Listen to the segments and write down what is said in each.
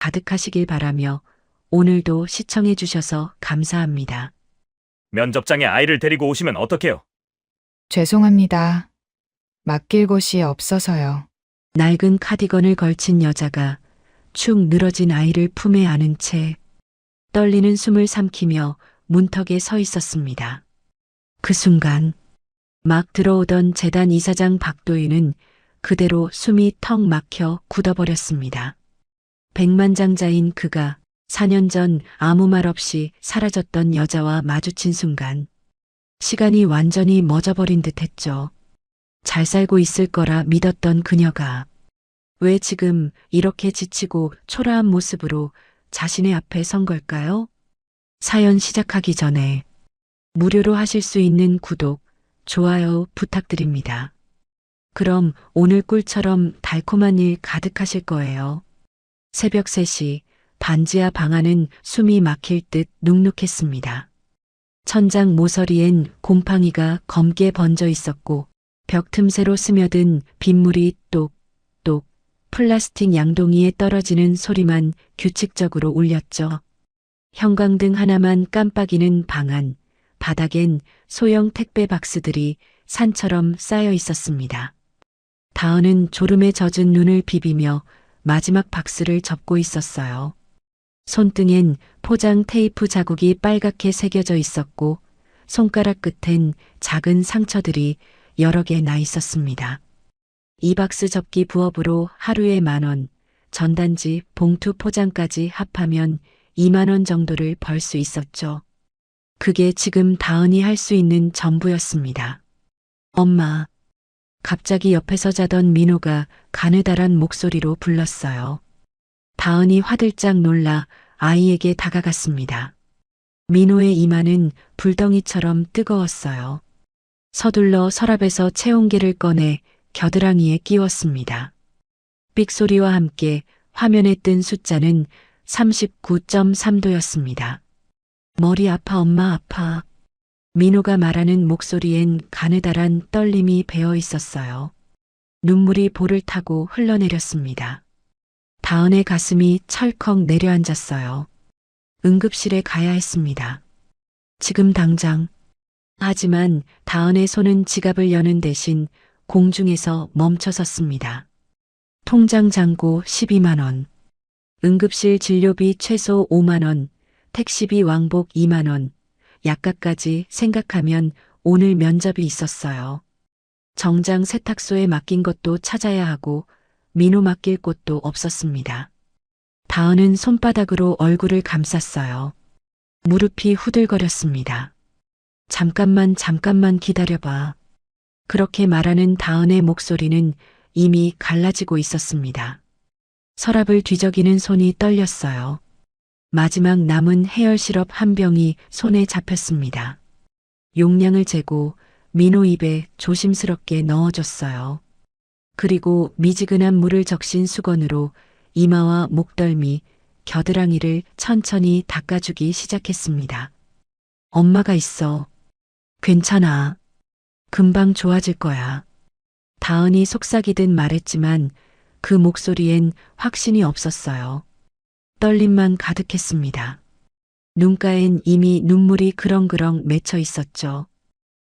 가득하시길 바라며 오늘도 시청해 주셔서 감사합니다. 면접장에 아이를 데리고 오시면 어떡해요? 죄송합니다. 맡길 곳이 없어서요. 낡은 카디건을 걸친 여자가 축 늘어진 아이를 품에 안은 채 떨리는 숨을 삼키며 문턱에 서 있었습니다. 그 순간 막 들어오던 재단 이사장 박도희는 그대로 숨이 턱 막혀 굳어버렸습니다. 백만장자인 그가 4년 전 아무 말 없이 사라졌던 여자와 마주친 순간 시간이 완전히 멎어버린 듯 했죠. 잘 살고 있을 거라 믿었던 그녀가 왜 지금 이렇게 지치고 초라한 모습으로 자신의 앞에 선 걸까요? 사연 시작하기 전에 무료로 하실 수 있는 구독, 좋아요 부탁드립니다. 그럼 오늘 꿀처럼 달콤한 일 가득하실 거예요. 새벽 3시 반지하 방 안은 숨이 막힐 듯 눅눅했습니다. 천장 모서리엔 곰팡이가 검게 번져 있었고 벽 틈새로 스며든 빗물이 똑똑 플라스틱 양동이에 떨어지는 소리만 규칙적으로 울렸죠. 형광등 하나만 깜빡이는 방 안, 바닥엔 소형 택배 박스들이 산처럼 쌓여 있었습니다. 다은은 졸음에 젖은 눈을 비비며 마지막 박스를 접고 있었어요. 손등엔 포장 테이프 자국이 빨갛게 새겨져 있었고 손가락 끝엔 작은 상처들이 여러 개 나 있었습니다. 이 박스 접기 부업으로 하루에 10,000원, 전단지, 봉투 포장까지 합하면 20,000원 정도를 벌 수 있었죠. 그게 지금 다은이 할 수 있는 전부였습니다. 엄마. 갑자기 옆에서 자던 민호가 가느다란 목소리로 불렀어요. 다은이 화들짝 놀라 아이에게 다가갔습니다. 민호의 이마는 불덩이처럼 뜨거웠어요. 서둘러 서랍에서 체온계를 꺼내 겨드랑이에 끼웠습니다. 삑소리와 함께 화면에 뜬 숫자는 39.3도였습니다. 머리 아파 엄마 아파. 민호가 말하는 목소리엔 가느다란 떨림이 배어 있었어요. 눈물이 볼을 타고 흘러내렸습니다. 다은의 가슴이 철컥 내려앉았어요. 응급실에 가야 했습니다. 지금 당장. 하지만 다은의 손은 지갑을 여는 대신 공중에서 멈춰섰습니다. 통장 잔고 12만원. 응급실 진료비 최소 5만원. 택시비 왕복 2만원. 약값까지 생각하면 오늘 면접이 있었어요. 정장 세탁소에 맡긴 것도 찾아야 하고 민호 맡길 곳도 없었습니다. 다은은 손바닥으로 얼굴을 감쌌어요. 무릎이 후들거렸습니다. 잠깐만 기다려봐. 그렇게 말하는 다은의 목소리는 이미 갈라지고 있었습니다. 서랍을 뒤적이는 손이 떨렸어요. 마지막 남은 해열 시럽 한 병이 손에 잡혔습니다. 용량을 재고 민호 입에 조심스럽게 넣어줬어요. 그리고 미지근한 물을 적신 수건으로 이마와 목덜미, 겨드랑이를 천천히 닦아주기 시작했습니다. 엄마가 있어. 괜찮아. 금방 좋아질 거야. 다은이 속삭이듯 말했지만 그 목소리엔 확신이 없었어요. 떨림만 가득했습니다. 눈가엔 이미 눈물이 그렁그렁 맺혀 있었죠.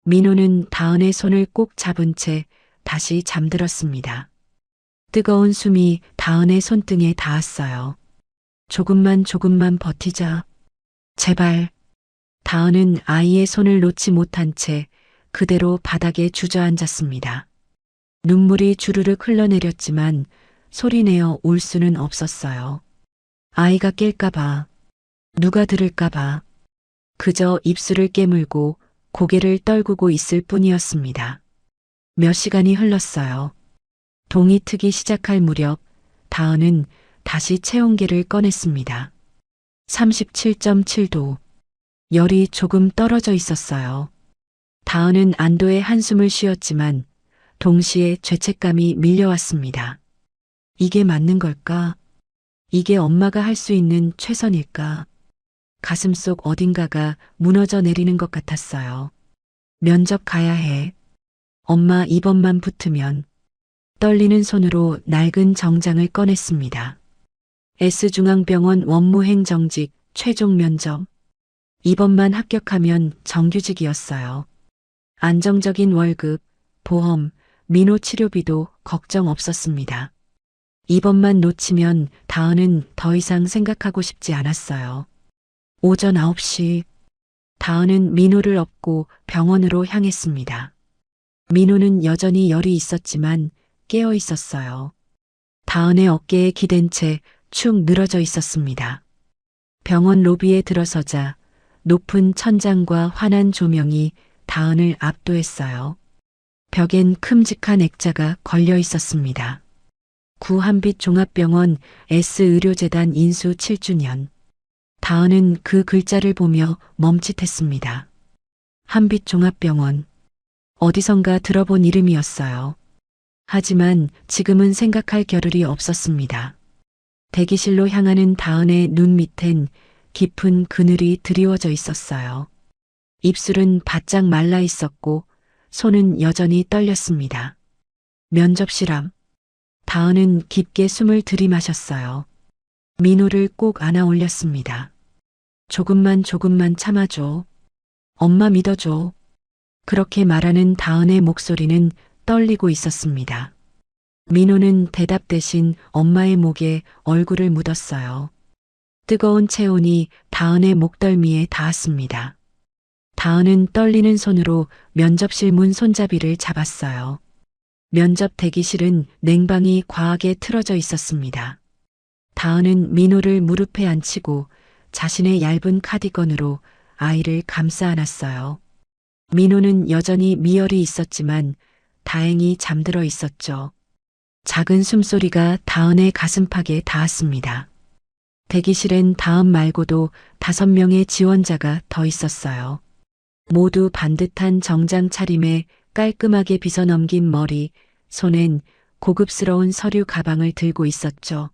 민호는 다은의 손을 꼭 잡은 채 다시 잠들었습니다. 뜨거운 숨이 다은의 손등에 닿았어요. 조금만 버티자. 제발. 다은은 아이의 손을 놓지 못한 채 그대로 바닥에 주저앉았습니다. 눈물이 주르륵 흘러내렸지만 소리내어 울 수는 없었어요. 아이가 깰까봐, 누가 들을까봐, 그저 입술을 깨물고 고개를 떨구고 있을 뿐이었습니다. 몇 시간이 흘렀어요. 동이 트기 시작할 무렵 다은은 다시 체온계를 꺼냈습니다. 37.7도. 열이 조금 떨어져 있었어요. 다은은 안도의 한숨을 쉬었지만 동시에 죄책감이 밀려왔습니다. 이게 맞는 걸까? 이게 엄마가 할 수 있는 최선일까? 가슴속 어딘가가 무너져 내리는 것 같았어요. 면접 가야 해. 엄마 이번만 붙으면. 떨리는 손으로 낡은 정장을 꺼냈습니다. S중앙병원 원무행 정직 최종 면접. 이번만 합격하면 정규직이었어요. 안정적인 월급, 보험, 민호 치료비도 걱정 없었습니다. 이번만 놓치면 다은은 더 이상 생각하고 싶지 않았어요. 오전 9시, 다은은 민호를 업고 병원으로 향했습니다. 민호는 여전히 열이 있었지만 깨어 있었어요. 다은의 어깨에 기댄 채 축 늘어져 있었습니다. 병원 로비에 들어서자 높은 천장과 환한 조명이 다은을 압도했어요. 벽엔 큼직한 액자가 걸려 있었습니다. 구한빛 종합병원 S의료재단 인수 7주년. 다은은 그 글자를 보며 멈칫했습니다. 한빛 종합병원. 어디선가 들어본 이름이었어요. 하지만 지금은 생각할 겨를이 없었습니다. 대기실로 향하는 다은의 눈 밑엔 깊은 그늘이 드리워져 있었어요. 입술은 바짝 말라 있었고 손은 여전히 떨렸습니다. 면접실 앞. 다은은 깊게 숨을 들이마셨어요. 민호를 꼭 안아 올렸습니다. 조금만 참아줘. 엄마 믿어줘. 그렇게 말하는 다은의 목소리는 떨리고 있었습니다. 민호는 대답 대신 엄마의 목에 얼굴을 묻었어요. 뜨거운 체온이 다은의 목덜미에 닿았습니다. 다은은 떨리는 손으로 면접실 문 손잡이를 잡았어요. 면접 대기실은 냉방이 과하게 틀어져 있었습니다. 다은은 민호를 무릎에 앉히고 자신의 얇은 카디건으로 아이를 감싸 안았어요. 민호는 여전히 미열이 있었지만 다행히 잠들어 있었죠. 작은 숨소리가 다은의 가슴팍에 닿았습니다. 대기실엔 다은 말고도 5명의 지원자가 더 있었어요. 모두 반듯한 정장 차림에 깔끔하게 빗어넘긴 머리, 손엔 고급스러운 서류 가방을 들고 있었죠.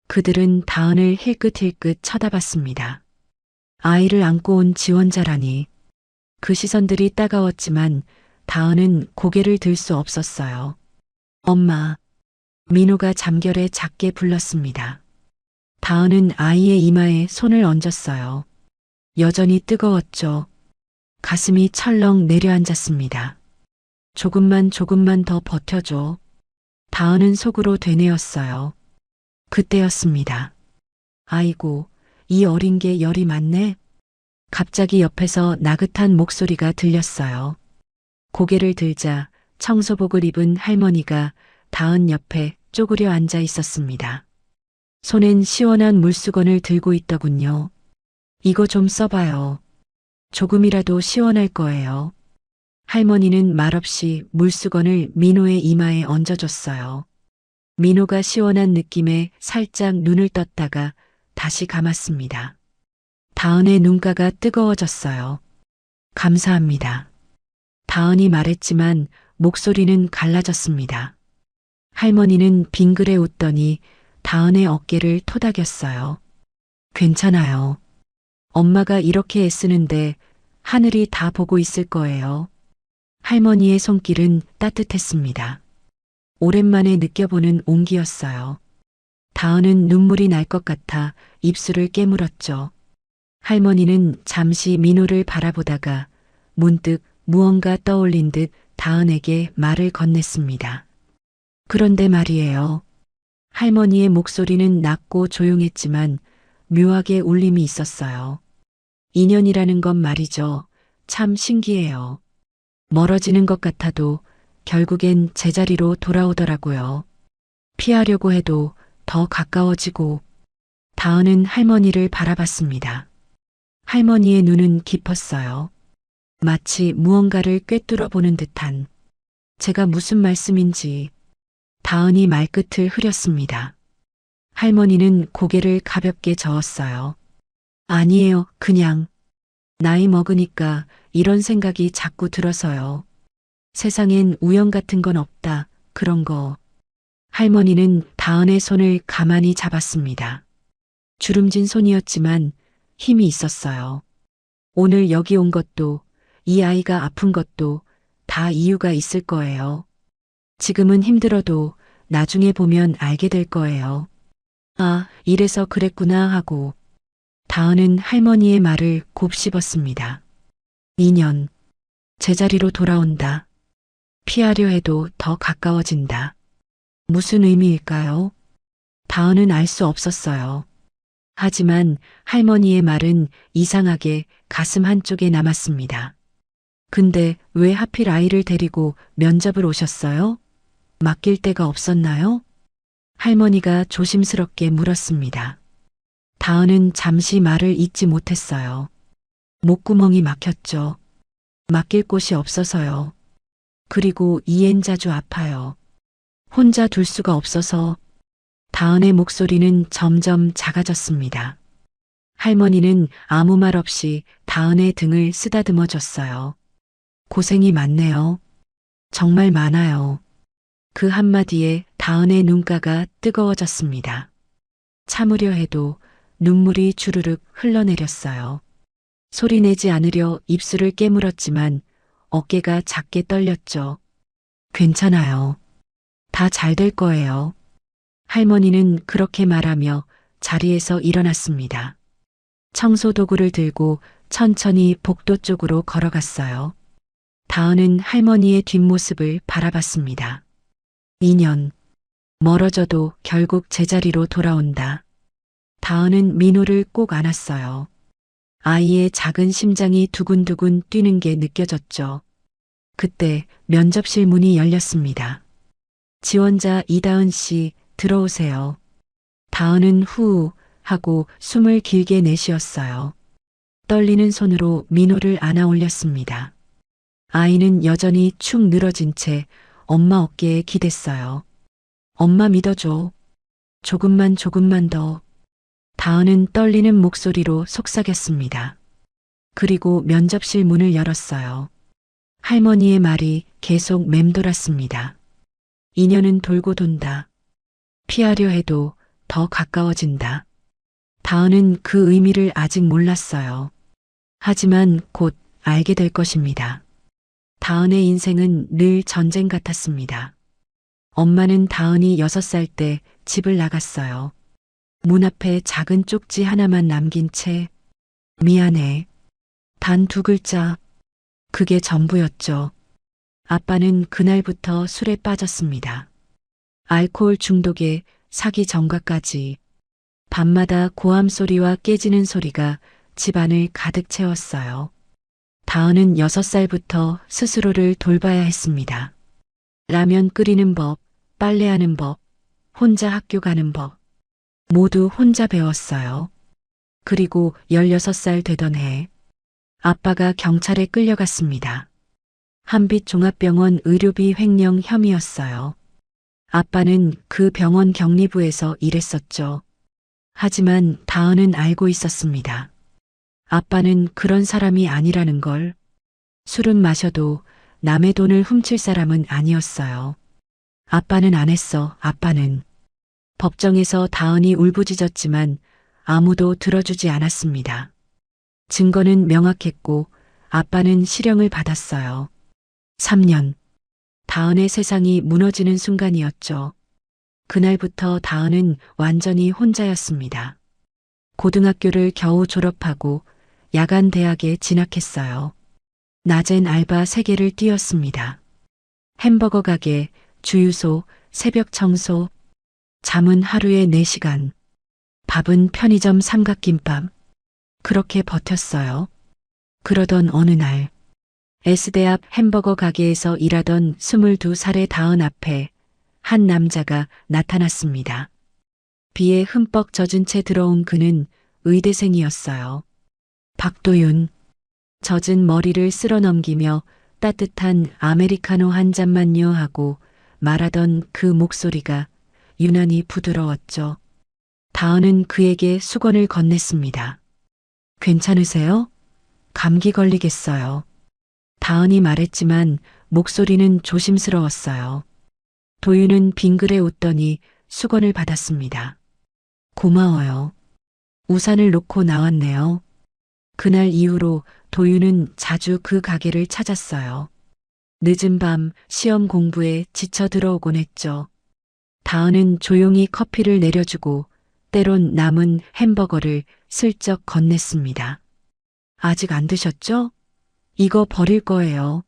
그들은 다은을 힐끗힐끗 쳐다봤습니다. 아이를 안고 온 지원자라니. 그 시선들이 따가웠지만 다은은 고개를 들 수 없었어요. 엄마. 민호가 잠결에 작게 불렀습니다. 다은은 아이의 이마에 손을 얹었어요. 여전히 뜨거웠죠. 가슴이 철렁 내려앉았습니다. 조금만 더 버텨줘. 다은은 속으로 되뇌었어요. 그때였습니다. 아이고, 이 어린 게 열이 많네. 갑자기 옆에서 나긋한 목소리가 들렸어요. 고개를 들자 청소복을 입은 할머니가 다은 옆에 쪼그려 앉아 있었습니다. 손엔 시원한 물수건을 들고 있더군요. 이거 좀 써봐요. 조금이라도 시원할 거예요. 할머니는 말없이 물수건을 민호의 이마에 얹어줬어요. 민호가 시원한 느낌에 살짝 눈을 떴다가 다시 감았습니다. 다은의 눈가가 뜨거워졌어요. 감사합니다. 다은이 말했지만 목소리는 갈라졌습니다. 할머니는 빙그레 웃더니 다은의 어깨를 토닥였어요. 괜찮아요. 엄마가 이렇게 애쓰는데 하늘이 다 보고 있을 거예요. 할머니의 손길은 따뜻했습니다. 오랜만에 느껴보는 온기였어요. 다은은 눈물이 날 것 같아 입술을 깨물었죠. 할머니는 잠시 민호를 바라보다가 문득 무언가 떠올린 듯 다은에게 말을 건넸습니다. 그런데 말이에요. 할머니의 목소리는 낮고 조용했지만 묘하게 울림이 있었어요. 인연이라는 건 말이죠. 참 신기해요. 멀어지는 것 같아도 결국엔 제자리로 돌아오더라고요. 피하려고 해도 더 가까워지고. 다은은 할머니를 바라봤습니다. 할머니의 눈은 깊었어요. 마치 무언가를 꿰뚫어 보는 듯한. 제가 무슨 말씀인지. 다은이 말끝을 흐렸습니다. 할머니는 고개를 가볍게 저었어요. 아니에요, 그냥. 나이 먹으니까 이런 생각이 자꾸 들어서요. 세상엔 우연 같은 건 없다, 그런 거. 할머니는 다은의 손을 가만히 잡았습니다. 주름진 손이었지만 힘이 있었어요. 오늘 여기 온 것도, 이 아이가 아픈 것도 다 이유가 있을 거예요. 지금은 힘들어도 나중에 보면 알게 될 거예요. 아, 이래서 그랬구나 하고 다은은 할머니의 말을 곱씹었습니다. 2년. 제자리로 돌아온다. 피하려 해도 더 가까워진다. 무슨 의미일까요? 다은은 알 수 없었어요. 하지만 할머니의 말은 이상하게 가슴 한쪽에 남았습니다. 근데 왜 하필 아이를 데리고 면접을 오셨어요? 맡길 데가 없었나요? 할머니가 조심스럽게 물었습니다. 다은은 잠시 말을 잇지 못했어요. 목구멍이 막혔죠. 맡길 곳이 없어서요. 그리고 이엔 자주 아파요. 혼자 둘 수가 없어서. 다은의 목소리는 점점 작아졌습니다. 할머니는 아무 말 없이 다은의 등을 쓰다듬어 줬어요. 고생이 많네요. 정말 많아요. 그 한마디에 다은의 눈가가 뜨거워졌습니다. 참으려 해도 눈물이 주르륵 흘러내렸어요. 소리내지 않으려 입술을 깨물었지만 어깨가 작게 떨렸죠. 괜찮아요. 다 잘 될 거예요. 할머니는 그렇게 말하며 자리에서 일어났습니다. 청소 도구를 들고 천천히 복도 쪽으로 걸어갔어요. 다은은 할머니의 뒷모습을 바라봤습니다. 2년. 멀어져도 결국 제자리로 돌아온다. 다은은 민호를 꼭 안았어요. 아이의 작은 심장이 두근두근 뛰는 게 느껴졌죠. 그때 면접실 문이 열렸습니다. 지원자 이다은 씨, 들어오세요. 다은은 후 하고 숨을 길게 내쉬었어요. 떨리는 손으로 민호를 안아 올렸습니다. 아이는 여전히 축 늘어진 채 엄마 어깨에 기댔어요. 엄마 믿어줘. 조금만 더. 다은은 떨리는 목소리로 속삭였습니다. 그리고 면접실 문을 열었어요. 할머니의 말이 계속 맴돌았습니다. 인연은 돌고 돈다. 피하려 해도 더 가까워진다. 다은은 그 의미를 아직 몰랐어요. 하지만 곧 알게 될 것입니다. 다은의 인생은 늘 전쟁 같았습니다. 엄마는 다은이 6살 때 집을 나갔어요. 문 앞에 작은 쪽지 하나만 남긴 채 미안해. 단 2글자. 그게 전부였죠. 아빠는 그날부터 술에 빠졌습니다. 알코올 중독에 사기 전과까지. 밤마다 고함 소리와 깨지는 소리가 집안을 가득 채웠어요. 다은은 6살부터 스스로를 돌봐야 했습니다. 라면 끓이는 법, 빨래하는 법, 혼자 학교 가는 법. 모두 혼자 배웠어요. 그리고 16살 되던 해, 아빠가 경찰에 끌려갔습니다. 한빛종합병원 의료비 횡령 혐의였어요. 아빠는 그 병원 격리부에서 일했었죠. 하지만 다은은 알고 있었습니다. 아빠는 그런 사람이 아니라는 걸. 술은 마셔도 남의 돈을 훔칠 사람은 아니었어요. 아빠는 안 했어, 아빠는. 법정에서 다은이 울부짖었지만 아무도 들어주지 않았습니다. 증거는 명확했고 아빠는 실형을 받았어요. 3년. 다은의 세상이 무너지는 순간이었죠. 그날부터 다은은 완전히 혼자였습니다. 고등학교를 겨우 졸업하고 야간 대학에 진학했어요. 낮엔 알바 3개를 뛰었습니다. 햄버거 가게, 주유소, 새벽 청소, 잠은 하루에 4시간, 밥은 편의점 삼각김밥. 그렇게 버텼어요. 그러던 어느 날, S대 앞 햄버거 가게에서 일하던 22살의 다은 앞에 한 남자가 나타났습니다. 비에 흠뻑 젖은 채 들어온 그는 의대생이었어요. 박도윤. 젖은 머리를 쓸어 넘기며 따뜻한 아메리카노 한 잔만요 하고 말하던 그 목소리가 유난히 부드러웠죠. 다은은 그에게 수건을 건넸습니다. 괜찮으세요? 감기 걸리겠어요. 다은이 말했지만 목소리는 조심스러웠어요. 도윤은 빙그레 웃더니 수건을 받았습니다. 고마워요. 우산을 놓고 나왔네요. 그날 이후로 도윤은 자주 그 가게를 찾았어요. 늦은 밤 시험 공부에 지쳐 들어오곤 했죠. 다은은 조용히 커피를 내려주고 때론 남은 햄버거를 슬쩍 건넸습니다. 아직 안 드셨죠? 이거 버릴 거예요.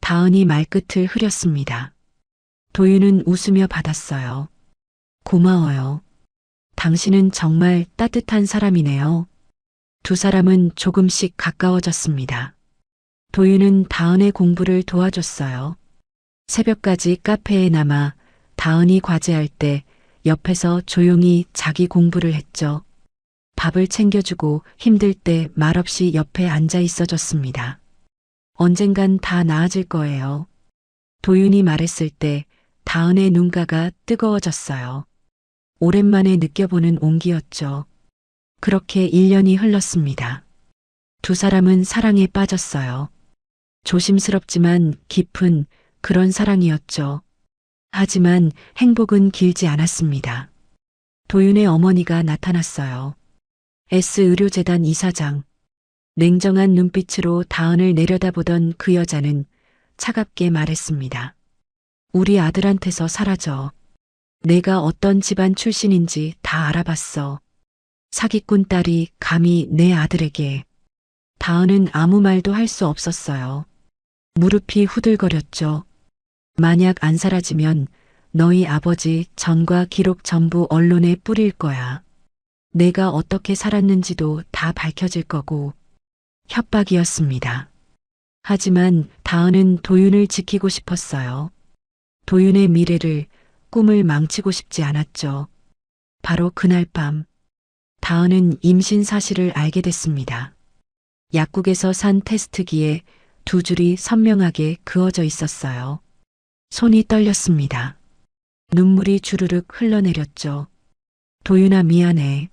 다은이 말끝을 흐렸습니다. 도윤은 웃으며 받았어요. 고마워요. 당신은 정말 따뜻한 사람이네요. 두 사람은 조금씩 가까워졌습니다. 도윤은 다은의 공부를 도와줬어요. 새벽까지 카페에 남아 다은이 과제할 때 옆에서 조용히 자기 공부를 했죠. 밥을 챙겨주고 힘들 때 말없이 옆에 앉아 있어줬습니다. 언젠간 다 나아질 거예요. 도윤이 말했을 때 다은의 눈가가 뜨거워졌어요. 오랜만에 느껴보는 온기였죠. 그렇게 1년이 흘렀습니다. 두 사람은 사랑에 빠졌어요. 조심스럽지만 깊은 그런 사랑이었죠. 하지만 행복은 길지 않았습니다. 도윤의 어머니가 나타났어요. S의료재단 이사장. 냉정한 눈빛으로 다은을 내려다보던 그 여자는 차갑게 말했습니다. 우리 아들한테서 사라져. 내가 어떤 집안 출신인지 다 알아봤어. 사기꾼 딸이 감히 내 아들에게. 다은은 아무 말도 할 수 없었어요. 무릎이 후들거렸죠. 만약 안 사라지면 너희 아버지 전과 기록 전부 언론에 뿌릴 거야. 내가 어떻게 살았는지도 다 밝혀질 거고. 협박이었습니다. 하지만 다은은 도윤을 지키고 싶었어요. 도윤의 미래를, 꿈을 망치고 싶지 않았죠. 바로 그날 밤, 다은은 임신 사실을 알게 됐습니다. 약국에서 산 테스트기에 두 줄이 선명하게 그어져 있었어요. 손이 떨렸습니다. 눈물이 주르륵 흘러내렸죠. 도윤아 미안해.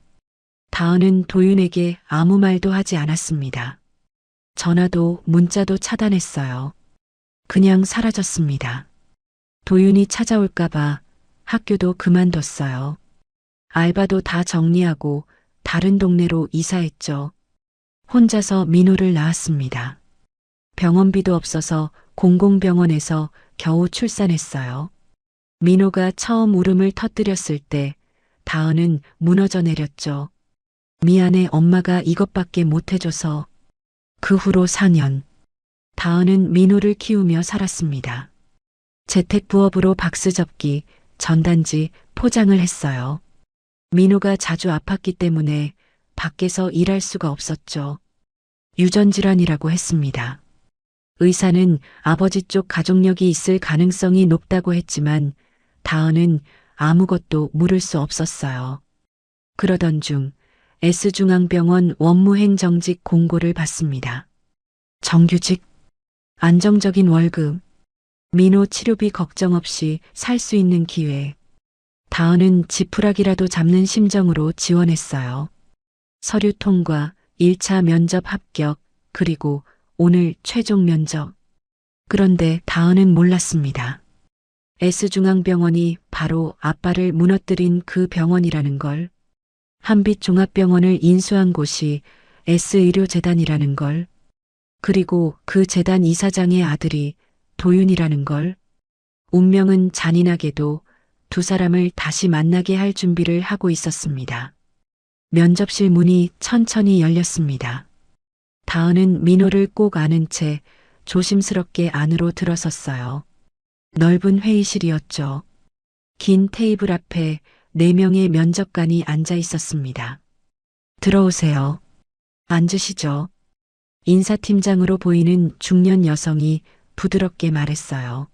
다은은 도윤에게 아무 말도 하지 않았습니다. 전화도 문자도 차단했어요. 그냥 사라졌습니다. 도윤이 찾아올까봐 학교도 그만뒀어요. 알바도 다 정리하고 다른 동네로 이사했죠. 혼자서 민호를 낳았습니다. 병원비도 없어서 공공병원에서 겨우 출산했어요. 민호가 처음 울음을 터뜨렸을 때 다은은 무너져 내렸죠. 미안해 엄마가 이것밖에 못해줘서. 그 후로 4년. 다은은 민호를 키우며 살았습니다. 재택 부업으로 박스 접기, 전단지, 포장을 했어요. 민호가 자주 아팠기 때문에 밖에서 일할 수가 없었죠. 유전질환이라고 했습니다. 의사는 아버지 쪽 가족력이 있을 가능성이 높다고 했지만 다은은 아무것도 물을 수 없었어요. 그러던 중 S중앙병원 원무행정직 공고를 받습니다. 정규직, 안정적인 월급, 민호 치료비 걱정 없이 살 수 있는 기회. 다은은 지푸라기라도 잡는 심정으로 지원했어요. 서류 통과, 1차 면접 합격, 그리고 오늘 최종 면접. 그런데 다은은 몰랐습니다. S중앙병원이 바로 아빠를 무너뜨린 그 병원이라는 걸. 한빛종합병원을 인수한 곳이 S의료재단이라는 걸. 그리고 그 재단 이사장의 아들이 도윤이라는 걸. 운명은 잔인하게도 두 사람을 다시 만나게 할 준비를 하고 있었습니다. 면접실 문이 천천히 열렸습니다. 다은은 민호를 꼭 안은 채 조심스럽게 안으로 들어섰어요. 넓은 회의실이었죠. 긴 테이블 앞에 4명의 면접관이 앉아 있었습니다. 들어오세요. 앉으시죠. 인사팀장으로 보이는 중년 여성이 부드럽게 말했어요.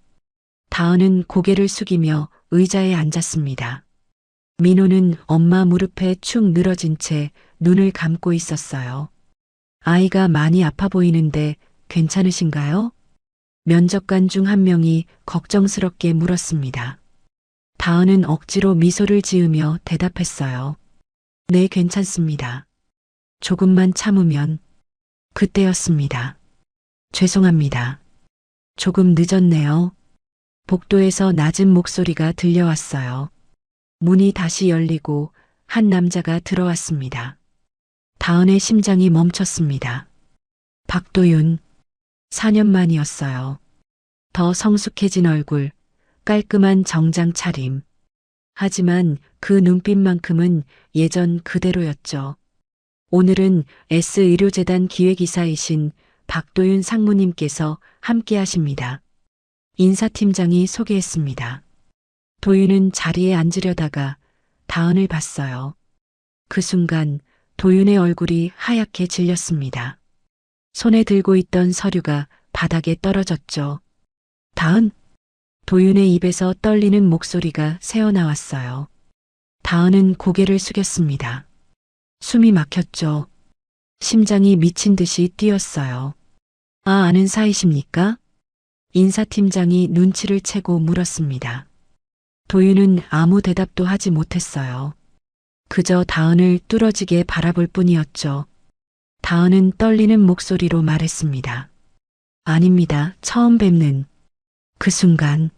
다은은 고개를 숙이며 의자에 앉았습니다. 민호는 엄마 무릎에 축 늘어진 채 눈을 감고 있었어요. 아이가 많이 아파 보이는데 괜찮으신가요? 면접관 중 한 명이 걱정스럽게 물었습니다. 다은은 억지로 미소를 지으며 대답했어요. 네, 괜찮습니다. 조금만 참으면. 그때였습니다. 죄송합니다. 조금 늦었네요. 복도에서 낮은 목소리가 들려왔어요. 문이 다시 열리고 한 남자가 들어왔습니다. 다은의 심장이 멈췄습니다. 박도윤, 4년 만이었어요. 더 성숙해진 얼굴, 깔끔한 정장 차림. 하지만 그 눈빛만큼은 예전 그대로였죠. 오늘은 S의료재단 기획이사이신 박도윤 상무님께서 함께 하십니다. 인사팀장이 소개했습니다. 도윤은 자리에 앉으려다가 다은을 봤어요. 그 순간 도윤의 얼굴이 하얗게 질렸습니다. 손에 들고 있던 서류가 바닥에 떨어졌죠. 다은? 도윤의 입에서 떨리는 목소리가 새어나왔어요. 다은은 고개를 숙였습니다. 숨이 막혔죠. 심장이 미친 듯이 뛰었어요. 아는 사이십니까? 인사팀장이 눈치를 채고 물었습니다. 도윤은 아무 대답도 하지 못했어요. 그저 다은을 뚫어지게 바라볼 뿐이었죠. 다은은 떨리는 목소리로 말했습니다. 아닙니다. 처음 뵙는. 그 순간,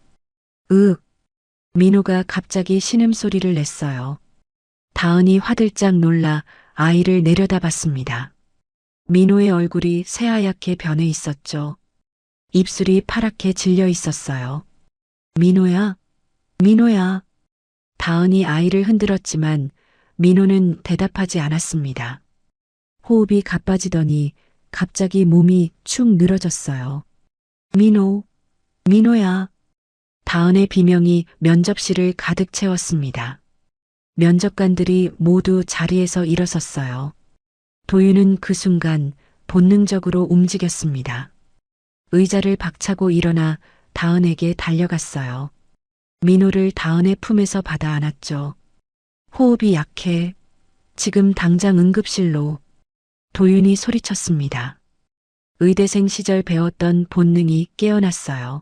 민호가 갑자기 신음소리를 냈어요. 다은이 화들짝 놀라 아이를 내려다봤습니다. 민호의 얼굴이 새하얗게 변해 있었죠. 입술이 파랗게 질려 있었어요. 민호야, 민호야. 다은이 아이를 흔들었지만 민호는 대답하지 않았습니다. 호흡이 가빠지더니 갑자기 몸이 축 늘어졌어요. 민호, 민호야. 다은의 비명이 면접실을 가득 채웠습니다. 면접관들이 모두 자리에서 일어섰어요. 도윤은 그 순간 본능적으로 움직였습니다. 의자를 박차고 일어나 다은에게 달려갔어요. 민호를 다은의 품에서 받아 안았죠. 호흡이 약해. 지금 당장 응급실로. 도윤이 소리쳤습니다. 의대생 시절 배웠던 본능이 깨어났어요.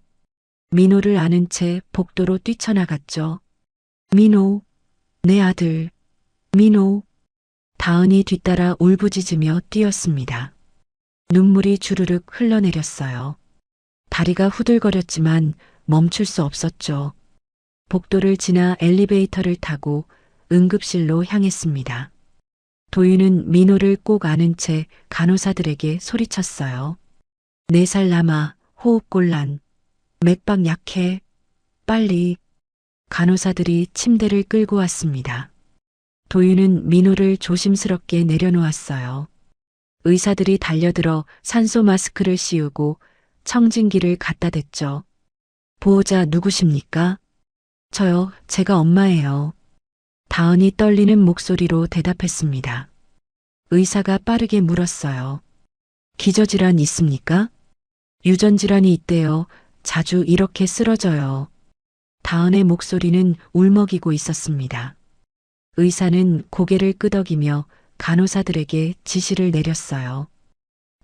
민호를 안은 채 복도로 뛰쳐나갔죠. 민호, 내 아들, 민호. 다은이 뒤따라 울부짖으며 뛰었습니다. 눈물이 주르륵 흘러내렸어요. 다리가 후들거렸지만 멈출 수 없었죠. 복도를 지나 엘리베이터를 타고 응급실로 향했습니다. 도윤은 민호를 꼭 안은 채 간호사들에게 소리쳤어요. 4살 남아, 호흡곤란, 맥박 약해, 빨리. 간호사들이 침대를 끌고 왔습니다. 도윤은 민호를 조심스럽게 내려놓았어요. 의사들이 달려들어 산소 마스크를 씌우고 청진기를 갖다 댔죠. 보호자 누구십니까? 저요, 제가 엄마예요. 다은이 떨리는 목소리로 대답했습니다. 의사가 빠르게 물었어요. 기저질환 있습니까? 유전질환이 있대요. 자주 이렇게 쓰러져요. 다은의 목소리는 울먹이고 있었습니다. 의사는 고개를 끄덕이며 간호사들에게 지시를 내렸어요.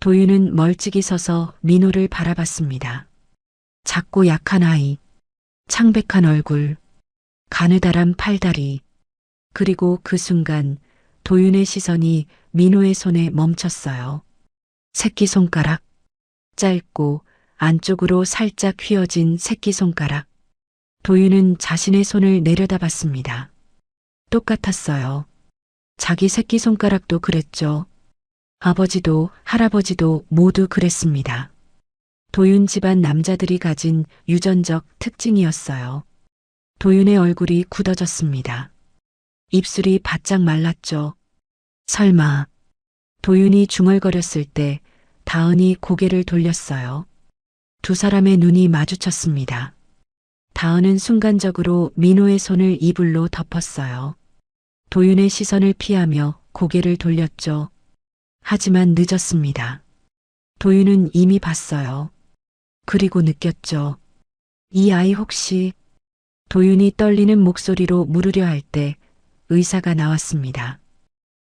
도윤은 멀찍이 서서 민호를 바라봤습니다. 작고 약한 아이, 창백한 얼굴, 가느다란 팔다리, 그리고 그 순간 도윤의 시선이 민호의 손에 멈췄어요. 새끼손가락, 짧고 안쪽으로 살짝 휘어진 새끼손가락. 도윤은 자신의 손을 내려다봤습니다. 똑같았어요. 자기 새끼손가락도 그랬죠. 아버지도 할아버지도 모두 그랬습니다. 도윤 집안 남자들이 가진 유전적 특징이었어요. 도윤의 얼굴이 굳어졌습니다. 입술이 바짝 말랐죠. 설마. 도윤이 중얼거렸을 때 다은이 고개를 돌렸어요. 두 사람의 눈이 마주쳤습니다. 다은은 순간적으로 민호의 손을 이불로 덮었어요. 도윤의 시선을 피하며 고개를 돌렸죠. 하지만 늦었습니다. 도윤은 이미 봤어요. 그리고 느꼈죠. 이 아이 혹시. 도윤이 떨리는 목소리로 물으려 할 때 의사가 나왔습니다.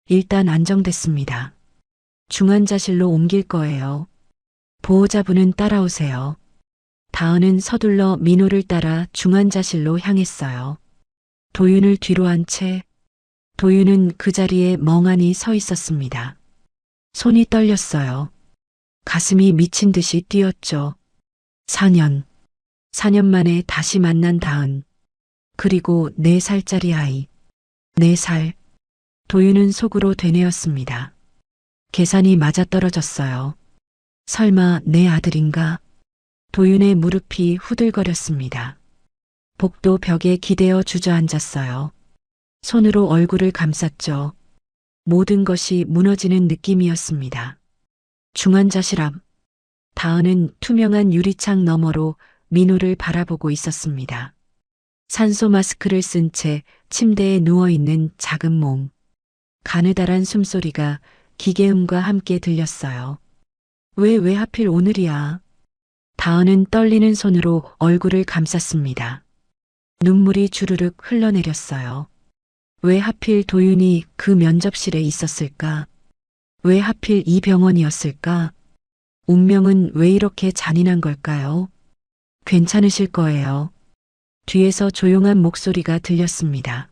일단 안정됐습니다. 중환자실로 옮길 거예요. 보호자분은 따라오세요. 다은은 서둘러 민호를 따라 중환자실로 향했어요. 도윤을 뒤로 한 채 도윤은 그 자리에 멍하니 서 있었습니다. 손이 떨렸어요. 가슴이 미친 듯이 뛰었죠. 4년 만에 다시 만난 다은. 그리고 4살짜리 아이. 4살. 도윤은 속으로 되뇌었습니다. 계산이 맞아떨어졌어요. 설마 내 아들인가? 도윤의 무릎이 후들거렸습니다. 복도 벽에 기대어 주저앉았어요. 손으로 얼굴을 감쌌죠. 모든 것이 무너지는 느낌이었습니다. 중환자실 앞. 다은은 투명한 유리창 너머로 민호를 바라보고 있었습니다. 산소 마스크를 쓴 채 침대에 누워있는 작은 몸. 가느다란 숨소리가 기계음과 함께 들렸어요. 왜 하필 오늘이야? 다은은 떨리는 손으로 얼굴을 감쌌습니다. 눈물이 주르륵 흘러내렸어요. 왜 하필 도윤이 그 면접실에 있었을까? 왜 하필 이 병원이었을까? 운명은 왜 이렇게 잔인한 걸까요? 괜찮으실 거예요. 뒤에서 조용한 목소리가 들렸습니다.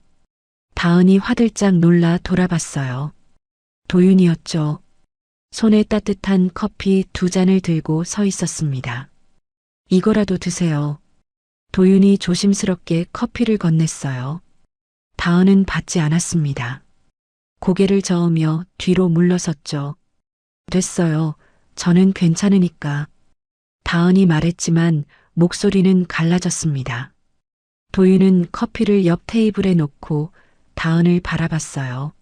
다은이 화들짝 놀라 돌아봤어요. 도윤이었죠. 손에 따뜻한 커피 2잔을 들고 서 있었습니다. 이거라도 드세요. 도윤이 조심스럽게 커피를 건넸어요. 다은은 받지 않았습니다. 고개를 저으며 뒤로 물러섰죠. 됐어요. 저는 괜찮으니까. 다은이 말했지만 목소리는 갈라졌습니다. 도윤은 커피를 옆 테이블에 놓고 다은을 바라봤어요.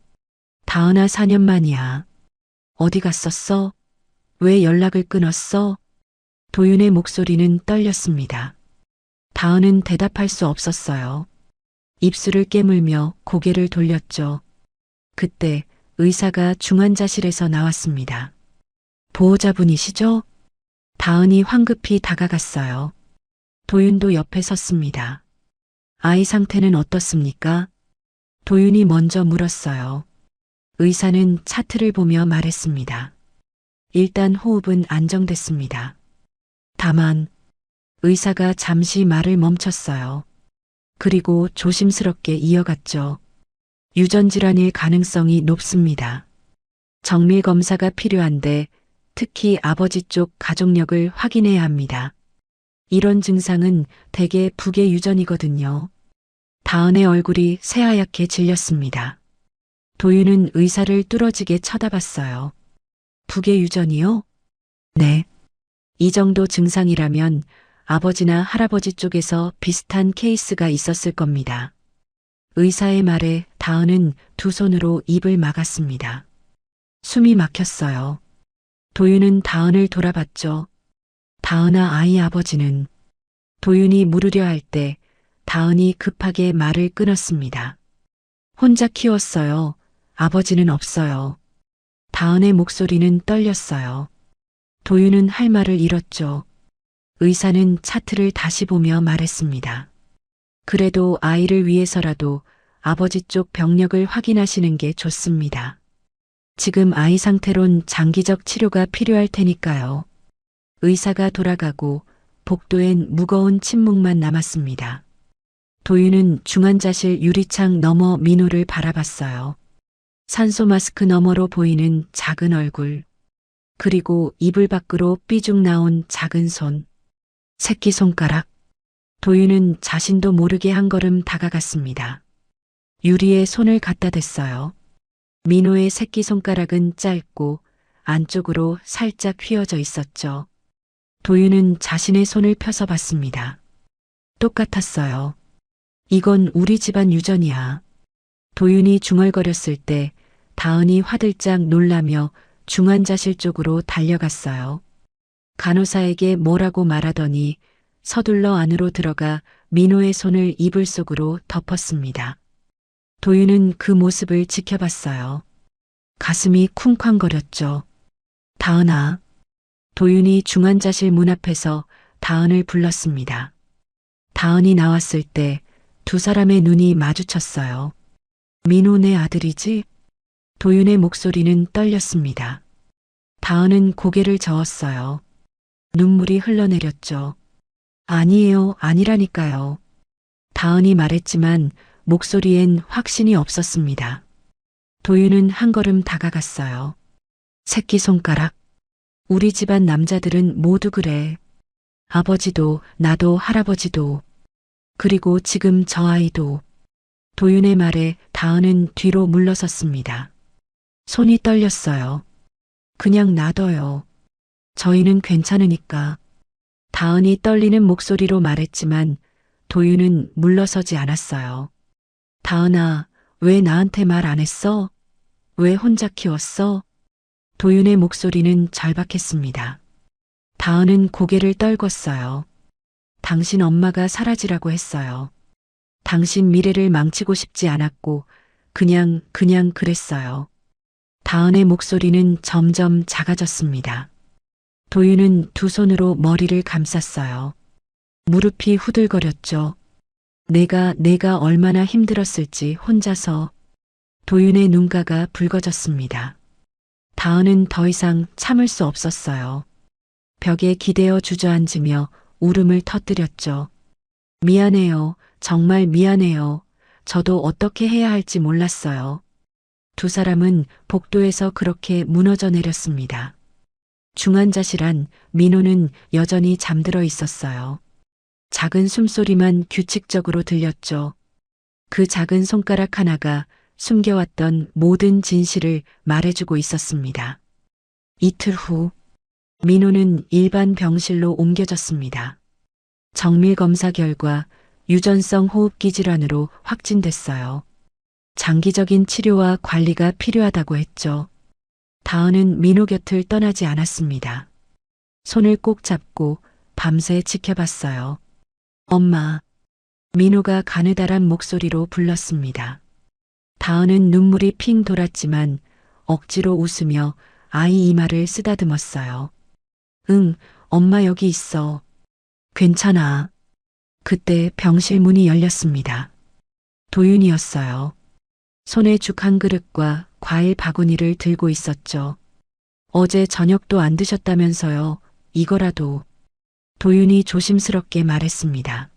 다은아, 4년 만이야. 어디 갔었어? 왜 연락을 끊었어? 도윤의 목소리는 떨렸습니다. 다은은 대답할 수 없었어요. 입술을 깨물며 고개를 돌렸죠. 그때 의사가 중환자실에서 나왔습니다. 보호자분이시죠? 다은이 황급히 다가갔어요. 도윤도 옆에 섰습니다. 아이 상태는 어떻습니까? 도윤이 먼저 물었어요. 의사는 차트를 보며 말했습니다. 일단 호흡은 안정됐습니다. 다만 의사가 잠시 말을 멈췄어요. 그리고 조심스럽게 이어갔죠. 유전질환일 가능성이 높습니다. 정밀 검사가 필요한데 특히 아버지 쪽 가족력을 확인해야 합니다. 이런 증상은 대개 북의 유전이거든요. 다은의 얼굴이 새하얗게 질렸습니다. 도윤은 의사를 뚫어지게 쳐다봤어요. 북의 유전이요? 네. 이 정도 증상이라면 아버지나 할아버지 쪽에서 비슷한 케이스가 있었을 겁니다. 의사의 말에 다은은 2손으로 입을 막았습니다. 숨이 막혔어요. 도윤은 다은을 돌아봤죠. 다은아, 아이 아버지는. 도윤이 물으려 할 때 다은이 급하게 말을 끊었습니다. 혼자 키웠어요. 아버지는 없어요. 다은의 목소리는 떨렸어요. 도윤은 할 말을 잃었죠. 의사는 차트를 다시 보며 말했습니다. 그래도 아이를 위해서라도 아버지 쪽 병력을 확인하시는 게 좋습니다. 지금 아이 상태론 장기적 치료가 필요할 테니까요. 의사가 돌아가고 복도엔 무거운 침묵만 남았습니다. 도윤은 중환자실 유리창 너머 민호를 바라봤어요. 산소 마스크 너머로 보이는 작은 얼굴, 그리고 이불 밖으로 삐죽 나온 작은 손, 새끼손가락. 도윤은 자신도 모르게 한 걸음 다가갔습니다. 유리에 손을 갖다 댔어요. 민호의 새끼손가락은 짧고 안쪽으로 살짝 휘어져 있었죠. 도윤은 자신의 손을 펴서 봤습니다. 똑같았어요. 이건 우리 집안 유전이야. 도윤이 중얼거렸을 때 다은이 화들짝 놀라며 중환자실 쪽으로 달려갔어요. 간호사에게 뭐라고 말하더니 서둘러 안으로 들어가 민호의 손을 이불 속으로 덮었습니다. 도윤은 그 모습을 지켜봤어요. 가슴이 쿵쾅거렸죠. 다은아. 도윤이 중환자실 문 앞에서 다은을 불렀습니다. 다은이 나왔을 때 2사람의 눈이 마주쳤어요. 민호 내 아들이지? 도윤의 목소리는 떨렸습니다. 다은은 고개를 저었어요. 눈물이 흘러내렸죠. 아니에요, 아니라니까요. 다은이 말했지만 목소리엔 확신이 없었습니다. 도윤은 한 걸음 다가갔어요. 새끼손가락. 우리 집안 남자들은 모두 그래. 아버지도, 나도, 할아버지도. 그리고 지금 저 아이도. 도윤의 말에 다은은 뒤로 물러섰습니다. 손이 떨렸어요. 그냥 놔둬요. 저희는 괜찮으니까. 다은이 떨리는 목소리로 말했지만 도윤은 물러서지 않았어요. 다은아, 왜 나한테 말 안 했어? 왜 혼자 키웠어? 도윤의 목소리는 절박했습니다. 다은은 고개를 떨궜어요. 당신 엄마가 사라지라고 했어요. 당신 미래를 망치고 싶지 않았고 그냥 그랬어요. 다은의 목소리는 점점 작아졌습니다. 도윤은 두 손으로 머리를 감쌌어요. 무릎이 후들거렸죠. 내가 얼마나 힘들었을지 혼자서. 도윤의 눈가가 붉어졌습니다. 다은은 더 이상 참을 수 없었어요. 벽에 기대어 주저앉으며 울음을 터뜨렸죠. 미안해요. 정말 미안해요. 저도 어떻게 해야 할지 몰랐어요. 두 사람은 복도에서 그렇게 무너져 내렸습니다. 중환자실 민호는 여전히 잠들어 있었어요. 작은 숨소리만 규칙적으로 들렸죠. 그 작은 손가락 하나가 숨겨왔던 모든 진실을 말해주고 있었습니다. 이틀 후, 민호는 일반 병실로 옮겨졌습니다. 정밀 검사 결과 유전성 호흡기 질환으로 확진됐어요. 장기적인 치료와 관리가 필요하다고 했죠. 다은은 민호 곁을 떠나지 않았습니다. 손을 꼭 잡고 밤새 지켜봤어요. 엄마. 민호가 가느다란 목소리로 불렀습니다. 다은은 눈물이 핑 돌았지만 억지로 웃으며 아이 이마를 쓰다듬었어요. 응, 엄마 여기 있어. 괜찮아. 그때 병실 문이 열렸습니다. 도윤이었어요. 손에 죽 한 그릇과 과일 바구니를 들고 있었죠. 어제 저녁도 안 드셨다면서요. 이거라도. 도윤이 조심스럽게 말했습니다.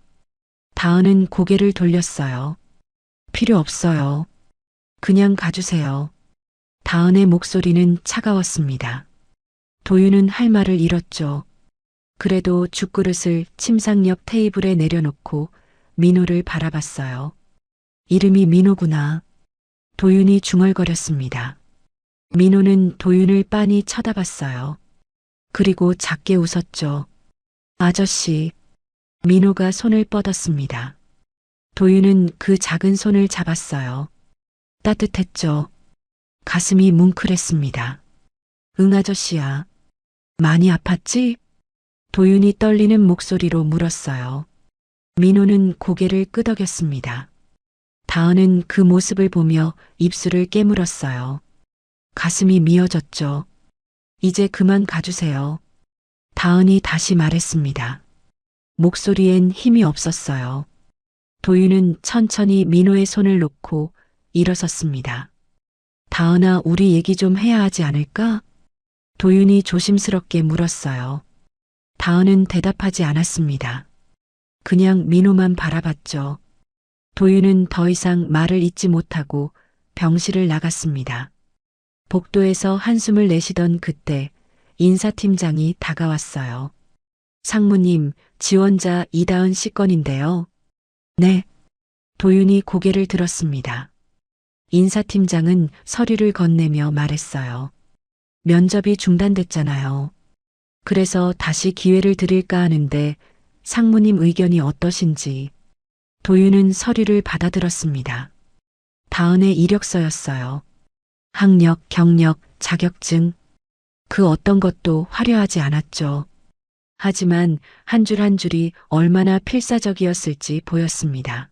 다은은 고개를 돌렸어요. 필요 없어요. 그냥 가주세요. 다은의 목소리는 차가웠습니다. 도윤은 할 말을 잃었죠. 그래도 죽그릇을 침상 옆 테이블에 내려놓고 민호를 바라봤어요. 이름이 민호구나. 도윤이 중얼거렸습니다. 민호는 도윤을 빤히 쳐다봤어요. 그리고 작게 웃었죠. 아저씨. 민호가 손을 뻗었습니다. 도윤은 그 작은 손을 잡았어요. 따뜻했죠. 가슴이 뭉클했습니다. 응 아저씨야. 많이 아팠지? 도윤이 떨리는 목소리로 물었어요. 민호는 고개를 끄덕였습니다. 다은은 그 모습을 보며 입술을 깨물었어요. 가슴이 미어졌죠. 이제 그만 가주세요. 다은이 다시 말했습니다. 목소리엔 힘이 없었어요. 도윤은 천천히 민호의 손을 놓고 일어섰습니다. 다은아, 우리 얘기 좀 해야 하지 않을까? 도윤이 조심스럽게 물었어요. 다은은 대답하지 않았습니다. 그냥 민호만 바라봤죠. 도윤은 더 이상 말을 잇지 못하고 병실을 나갔습니다. 복도에서 한숨을 내쉬던 그때 인사팀장이 다가왔어요. 상무님, 지원자 이다은 씨 건인데요. 네. 도윤이 고개를 들었습니다. 인사팀장은 서류를 건네며 말했어요. 면접이 중단됐잖아요. 그래서 다시 기회를 드릴까 하는데 상무님 의견이 어떠신지. 도윤은 서류를 받아들었습니다. 다은의 이력서였어요. 학력, 경력, 자격증. 그 어떤 것도 화려하지 않았죠. 하지만 한 줄 한 줄이 얼마나 필사적이었을지 보였습니다.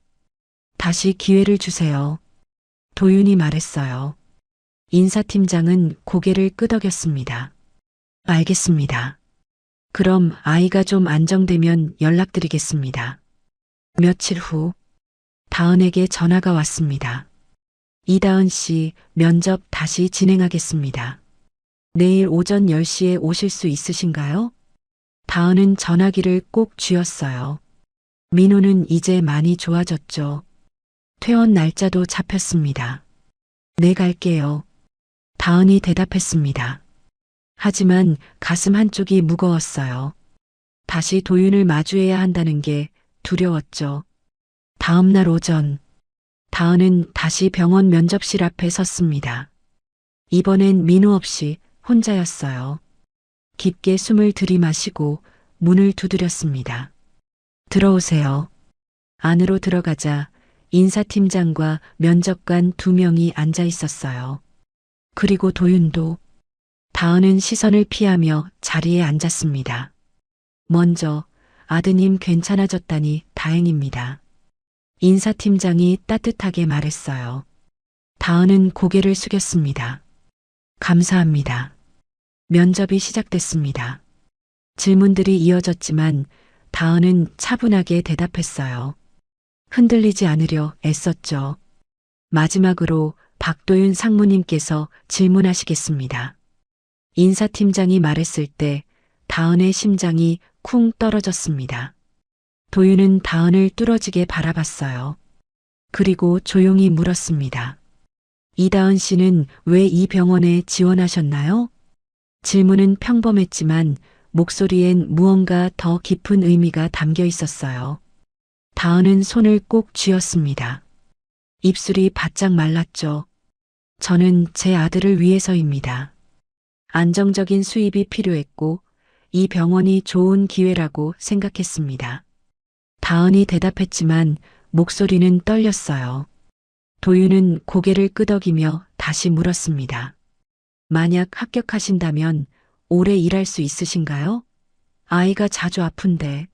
다시 기회를 주세요. 도윤이 말했어요. 인사팀장은 고개를 끄덕였습니다. 알겠습니다. 그럼 아이가 좀 안정되면 연락드리겠습니다. 며칠 후 다은에게 전화가 왔습니다. 이다은 씨, 면접 다시 진행하겠습니다. 내일 오전 10시에 오실 수 있으신가요? 다은은 전화기를 꼭 쥐었어요. 민호는 이제 많이 좋아졌죠. 퇴원 날짜도 잡혔습니다. 네, 갈게요. 다은이 대답했습니다. 하지만 가슴 한쪽이 무거웠어요. 다시 도윤을 마주해야 한다는 게 두려웠죠. 다음 날 오전, 다은은 다시 병원 면접실 앞에 섰습니다. 이번엔 민호 없이 혼자였어요. 깊게 숨을 들이마시고 문을 두드렸습니다. 들어오세요. 안으로 들어가자 인사팀장과 면접관 2명이 앉아 있었어요. 그리고 도윤도. 다은은 시선을 피하며 자리에 앉았습니다. 먼저 아드님 괜찮아졌다니 다행입니다. 인사팀장이 따뜻하게 말했어요. 다은은 고개를 숙였습니다. 감사합니다. 면접이 시작됐습니다. 질문들이 이어졌지만 다은은 차분하게 대답했어요. 흔들리지 않으려 애썼죠. 마지막으로 박도윤 상무님께서 질문하시겠습니다. 인사팀장이 말했을 때 다은의 심장이 쿵 떨어졌습니다. 도윤은 다은을 뚫어지게 바라봤어요. 그리고 조용히 물었습니다. 이다은 씨는 왜 이 병원에 지원하셨나요? 질문은 평범했지만 목소리엔 무언가 더 깊은 의미가 담겨 있었어요. 다은은 손을 꼭 쥐었습니다. 입술이 바짝 말랐죠. 저는 제 아들을 위해서입니다. 안정적인 수입이 필요했고 이 병원이 좋은 기회라고 생각했습니다. 다은이 대답했지만 목소리는 떨렸어요. 도윤은 고개를 끄덕이며 다시 물었습니다. 만약 합격하신다면 오래 일할 수 있으신가요? 아이가 자주 아픈데.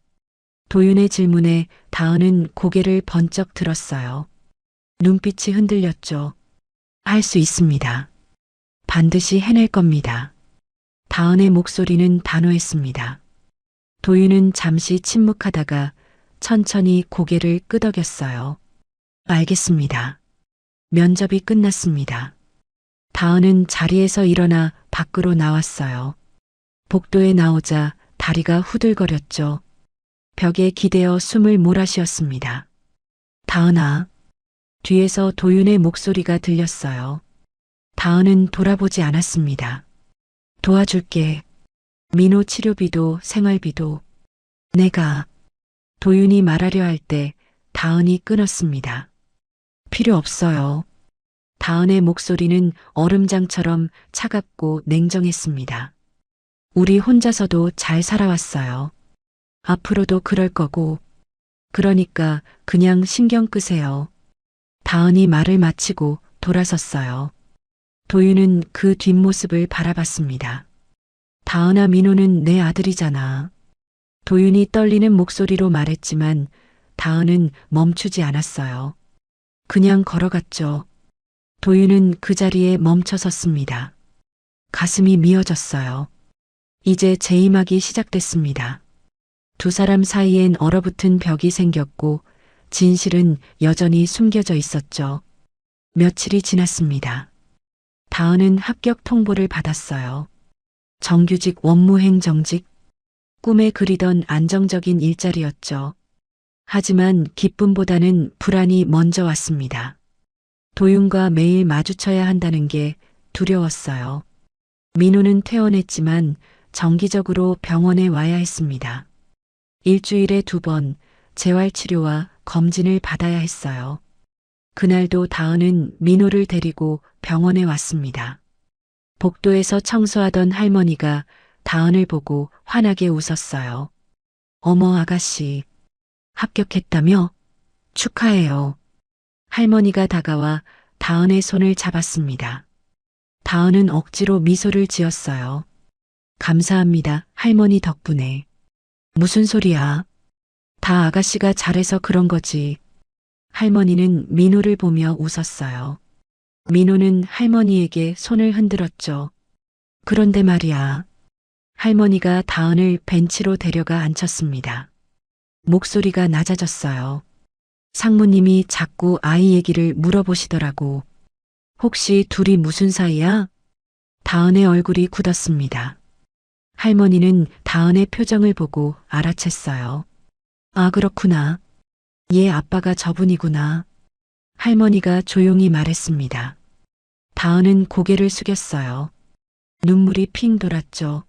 도윤의 질문에 다은은 고개를 번쩍 들었어요. 눈빛이 흔들렸죠. 할 수 있습니다. 반드시 해낼 겁니다. 다은의 목소리는 단호했습니다. 도윤은 잠시 침묵하다가 천천히 고개를 끄덕였어요. 알겠습니다. 면접이 끝났습니다. 다은은 자리에서 일어나 밖으로 나왔어요. 복도에 나오자 다리가 후들거렸죠. 벽에 기대어 숨을 몰아쉬었습니다. 다은아. 뒤에서 도윤의 목소리가 들렸어요. 다은은 돌아보지 않았습니다. 도와줄게. 민호 치료비도 생활비도. 내가. 도윤이 말하려 할 때 다은이 끊었습니다. 필요 없어요. 다은의 목소리는 얼음장처럼 차갑고 냉정했습니다. 우리 혼자서도 잘 살아왔어요. 앞으로도 그럴 거고. 그러니까 그냥 신경 끄세요. 다은이 말을 마치고 돌아섰어요. 도윤은 그 뒷모습을 바라봤습니다. 다은아, 민호는 내 아들이잖아. 도윤이 떨리는 목소리로 말했지만 다은은 멈추지 않았어요. 그냥 걸어갔죠. 도윤은 그 자리에 멈춰 섰습니다. 가슴이 미어졌어요. 이제 재임하기 시작됐습니다. 두 사람 사이엔 얼어붙은 벽이 생겼고 진실은 여전히 숨겨져 있었죠. 며칠이 지났습니다. 다은은 합격 통보를 받았어요. 정규직 원무행 정직, 꿈에 그리던 안정적인 일자리였죠. 하지만 기쁨보다는 불안이 먼저 왔습니다. 도윤과 매일 마주쳐야 한다는 게 두려웠어요. 민호는 퇴원했지만 정기적으로 병원에 와야 했습니다. 일주일에 2번 재활치료와 검진을 받아야 했어요. 그날도 다은은 민호를 데리고 병원에 왔습니다. 복도에서 청소하던 할머니가 다은을 보고 환하게 웃었어요. 어머 아가씨, 합격했다며? 축하해요. 할머니가 다가와 다은의 손을 잡았습니다. 다은은 억지로 미소를 지었어요. 감사합니다, 할머니 덕분에. 무슨 소리야? 다 아가씨가 잘해서 그런 거지. 할머니는 민호를 보며 웃었어요. 민호는 할머니에게 손을 흔들었죠. 그런데 말이야. 할머니가 다은을 벤치로 데려가 앉혔습니다. 목소리가 낮아졌어요. 상무님이 자꾸 아이 얘기를 물어보시더라고. 혹시 둘이 무슨 사이야? 다은의 얼굴이 굳었습니다. 할머니는 다은의 표정을 보고 알아챘어요. 아, 그렇구나. 얘 아빠가 저분이구나. 할머니가 조용히 말했습니다. 다은은 고개를 숙였어요. 눈물이 핑 돌았죠.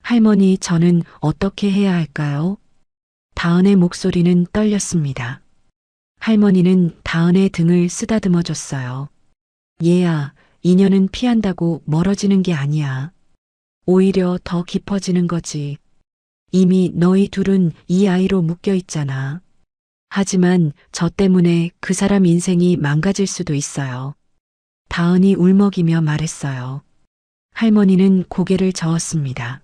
할머니, 저는 어떻게 해야 할까요? 다은의 목소리는 떨렸습니다. 할머니는 다은의 등을 쓰다듬어 줬어요. 얘야, 인연은 피한다고 멀어지는 게 아니야. 오히려 더 깊어지는 거지. 이미 너희 둘은 이 아이로 묶여 있잖아. 하지만 저 때문에 그 사람 인생이 망가질 수도 있어요. 다은이 울먹이며 말했어요. 할머니는 고개를 저었습니다.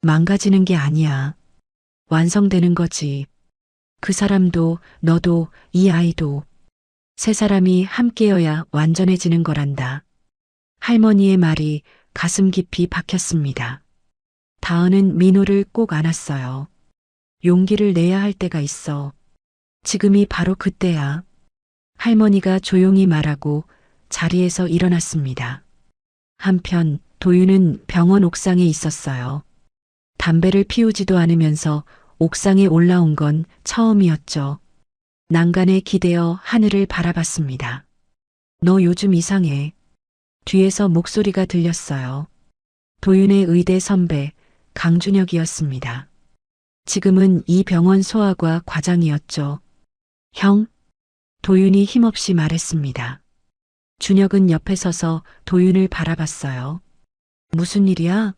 망가지는 게 아니야. 완성되는 거지. 그 사람도, 너도, 이 아이도. 세 사람이 함께여야 완전해지는 거란다. 할머니의 말이 가슴 깊이 박혔습니다. 다은은 민호를 꼭 안았어요. 용기를 내야 할 때가 있어. 지금이 바로 그때야. 할머니가 조용히 말하고 자리에서 일어났습니다. 한편 도윤은 병원 옥상에 있었어요. 담배를 피우지도 않으면서 옥상에 올라온 건 처음이었죠. 난간에 기대어 하늘을 바라봤습니다. 너 요즘 이상해. 뒤에서 목소리가 들렸어요. 도윤의 의대 선배 강준혁이었습니다. 지금은 이 병원 소아과 과장이었죠. 형? 도윤이 힘없이 말했습니다. 준혁은 옆에 서서 도윤을 바라봤어요. 무슨 일이야?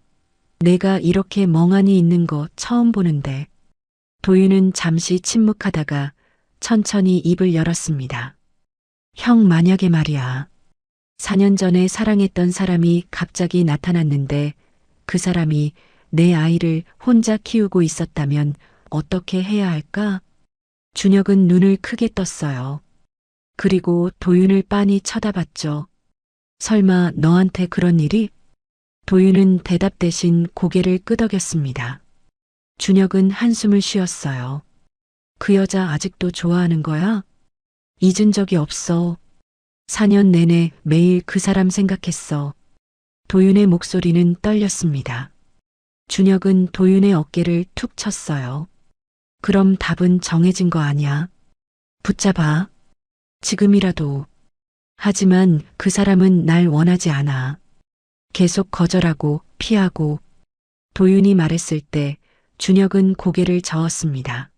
내가 이렇게 멍하니 있는 거 처음 보는데. 도윤은 잠시 침묵하다가 천천히 입을 열었습니다. 형, 만약에 말이야. 4년 전에 사랑했던 사람이 갑자기 나타났는데 그 사람이 내 아이를 혼자 키우고 있었다면 어떻게 해야 할까? 준혁은 눈을 크게 떴어요. 그리고 도윤을 빤히 쳐다봤죠. 설마 너한테 그런 일이? 도윤은 대답 대신 고개를 끄덕였습니다. 준혁은 한숨을 쉬었어요. 그 여자 아직도 좋아하는 거야? 잊은 적이 없어. 4년 내내 매일 그 사람 생각했어. 도윤의 목소리는 떨렸습니다. 준혁은 도윤의 어깨를 툭 쳤어요. 그럼 답은 정해진 거 아니야? 붙잡아. 지금이라도. 하지만 그 사람은 날 원하지 않아. 계속 거절하고 피하고. 도윤이 말했을 때 준혁은 고개를 저었습니다.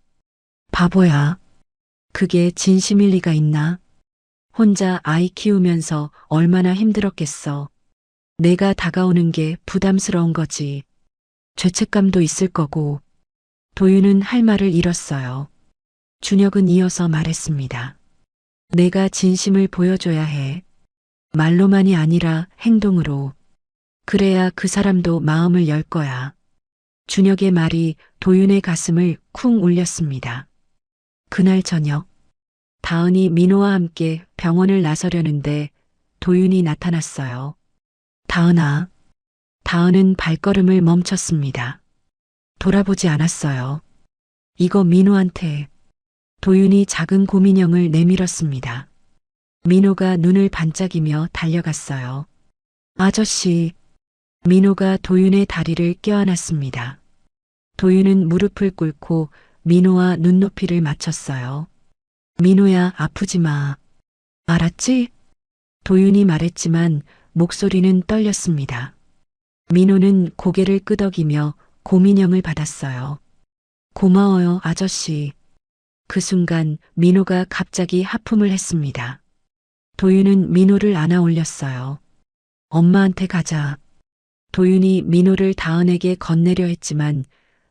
바보야. 그게 진심일 리가 있나? 혼자 아이 키우면서 얼마나 힘들었겠어. 내가 다가오는 게 부담스러운 거지. 죄책감도 있을 거고. 도윤은 할 말을 잃었어요. 준혁은 이어서 말했습니다. 내가 진심을 보여줘야 해. 말로만이 아니라 행동으로. 그래야 그 사람도 마음을 열 거야. 준혁의 말이 도윤의 가슴을 쿵 울렸습니다. 그날 저녁, 다은이 민호와 함께 병원을 나서려는데 도윤이 나타났어요. 다은아. 다은은 발걸음을 멈췄습니다. 돌아보지 않았어요. 이거 민호한테. 도윤이 작은 곰인형을 내밀었습니다. 민호가 눈을 반짝이며 달려갔어요. 아저씨. 민호가 도윤의 다리를 껴안았습니다. 도윤은 무릎을 꿇고 민호와 눈높이를 맞췄어요. 민호야, 아프지 마. 알았지? 도윤이 말했지만 목소리는 떨렸습니다. 민호는 고개를 끄덕이며 곰인형을 받았어요. 고마워요, 아저씨. 그 순간 민호가 갑자기 하품을 했습니다. 도윤은 민호를 안아 올렸어요. 엄마한테 가자. 도윤이 민호를 다은에게 건네려 했지만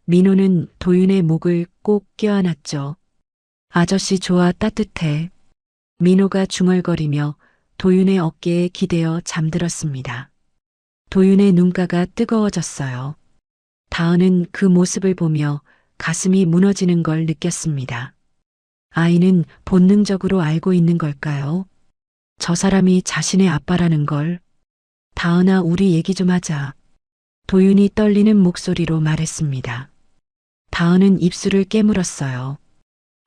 민호는 도윤의 목을 꼭 껴안았죠. 아저씨 좋아, 따뜻해. 민호가 중얼거리며 도윤의 어깨에 기대어 잠들었습니다. 도윤의 눈가가 뜨거워졌어요. 다은은 그 모습을 보며 가슴이 무너지는 걸 느꼈습니다. 아이는 본능적으로 알고 있는 걸까요? 저 사람이 자신의 아빠라는 걸. 다은아, 우리 얘기 좀 하자. 도윤이 떨리는 목소리로 말했습니다. 다은은 입술을 깨물었어요.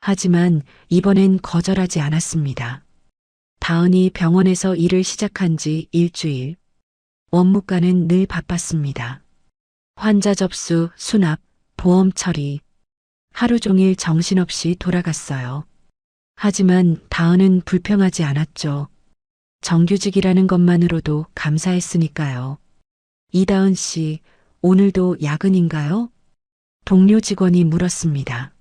하지만 이번엔 거절하지 않았습니다. 다은이 병원에서 일을 시작한 지 일주일. 원무과는 늘 바빴습니다. 환자 접수, 수납, 보험 처리. 하루 종일 정신없이 돌아갔어요. 하지만 다은은 불평하지 않았죠. 정규직이라는 것만으로도 감사했으니까요. 이다은 씨, 오늘도 야근인가요? 동료 직원이 물었습니다.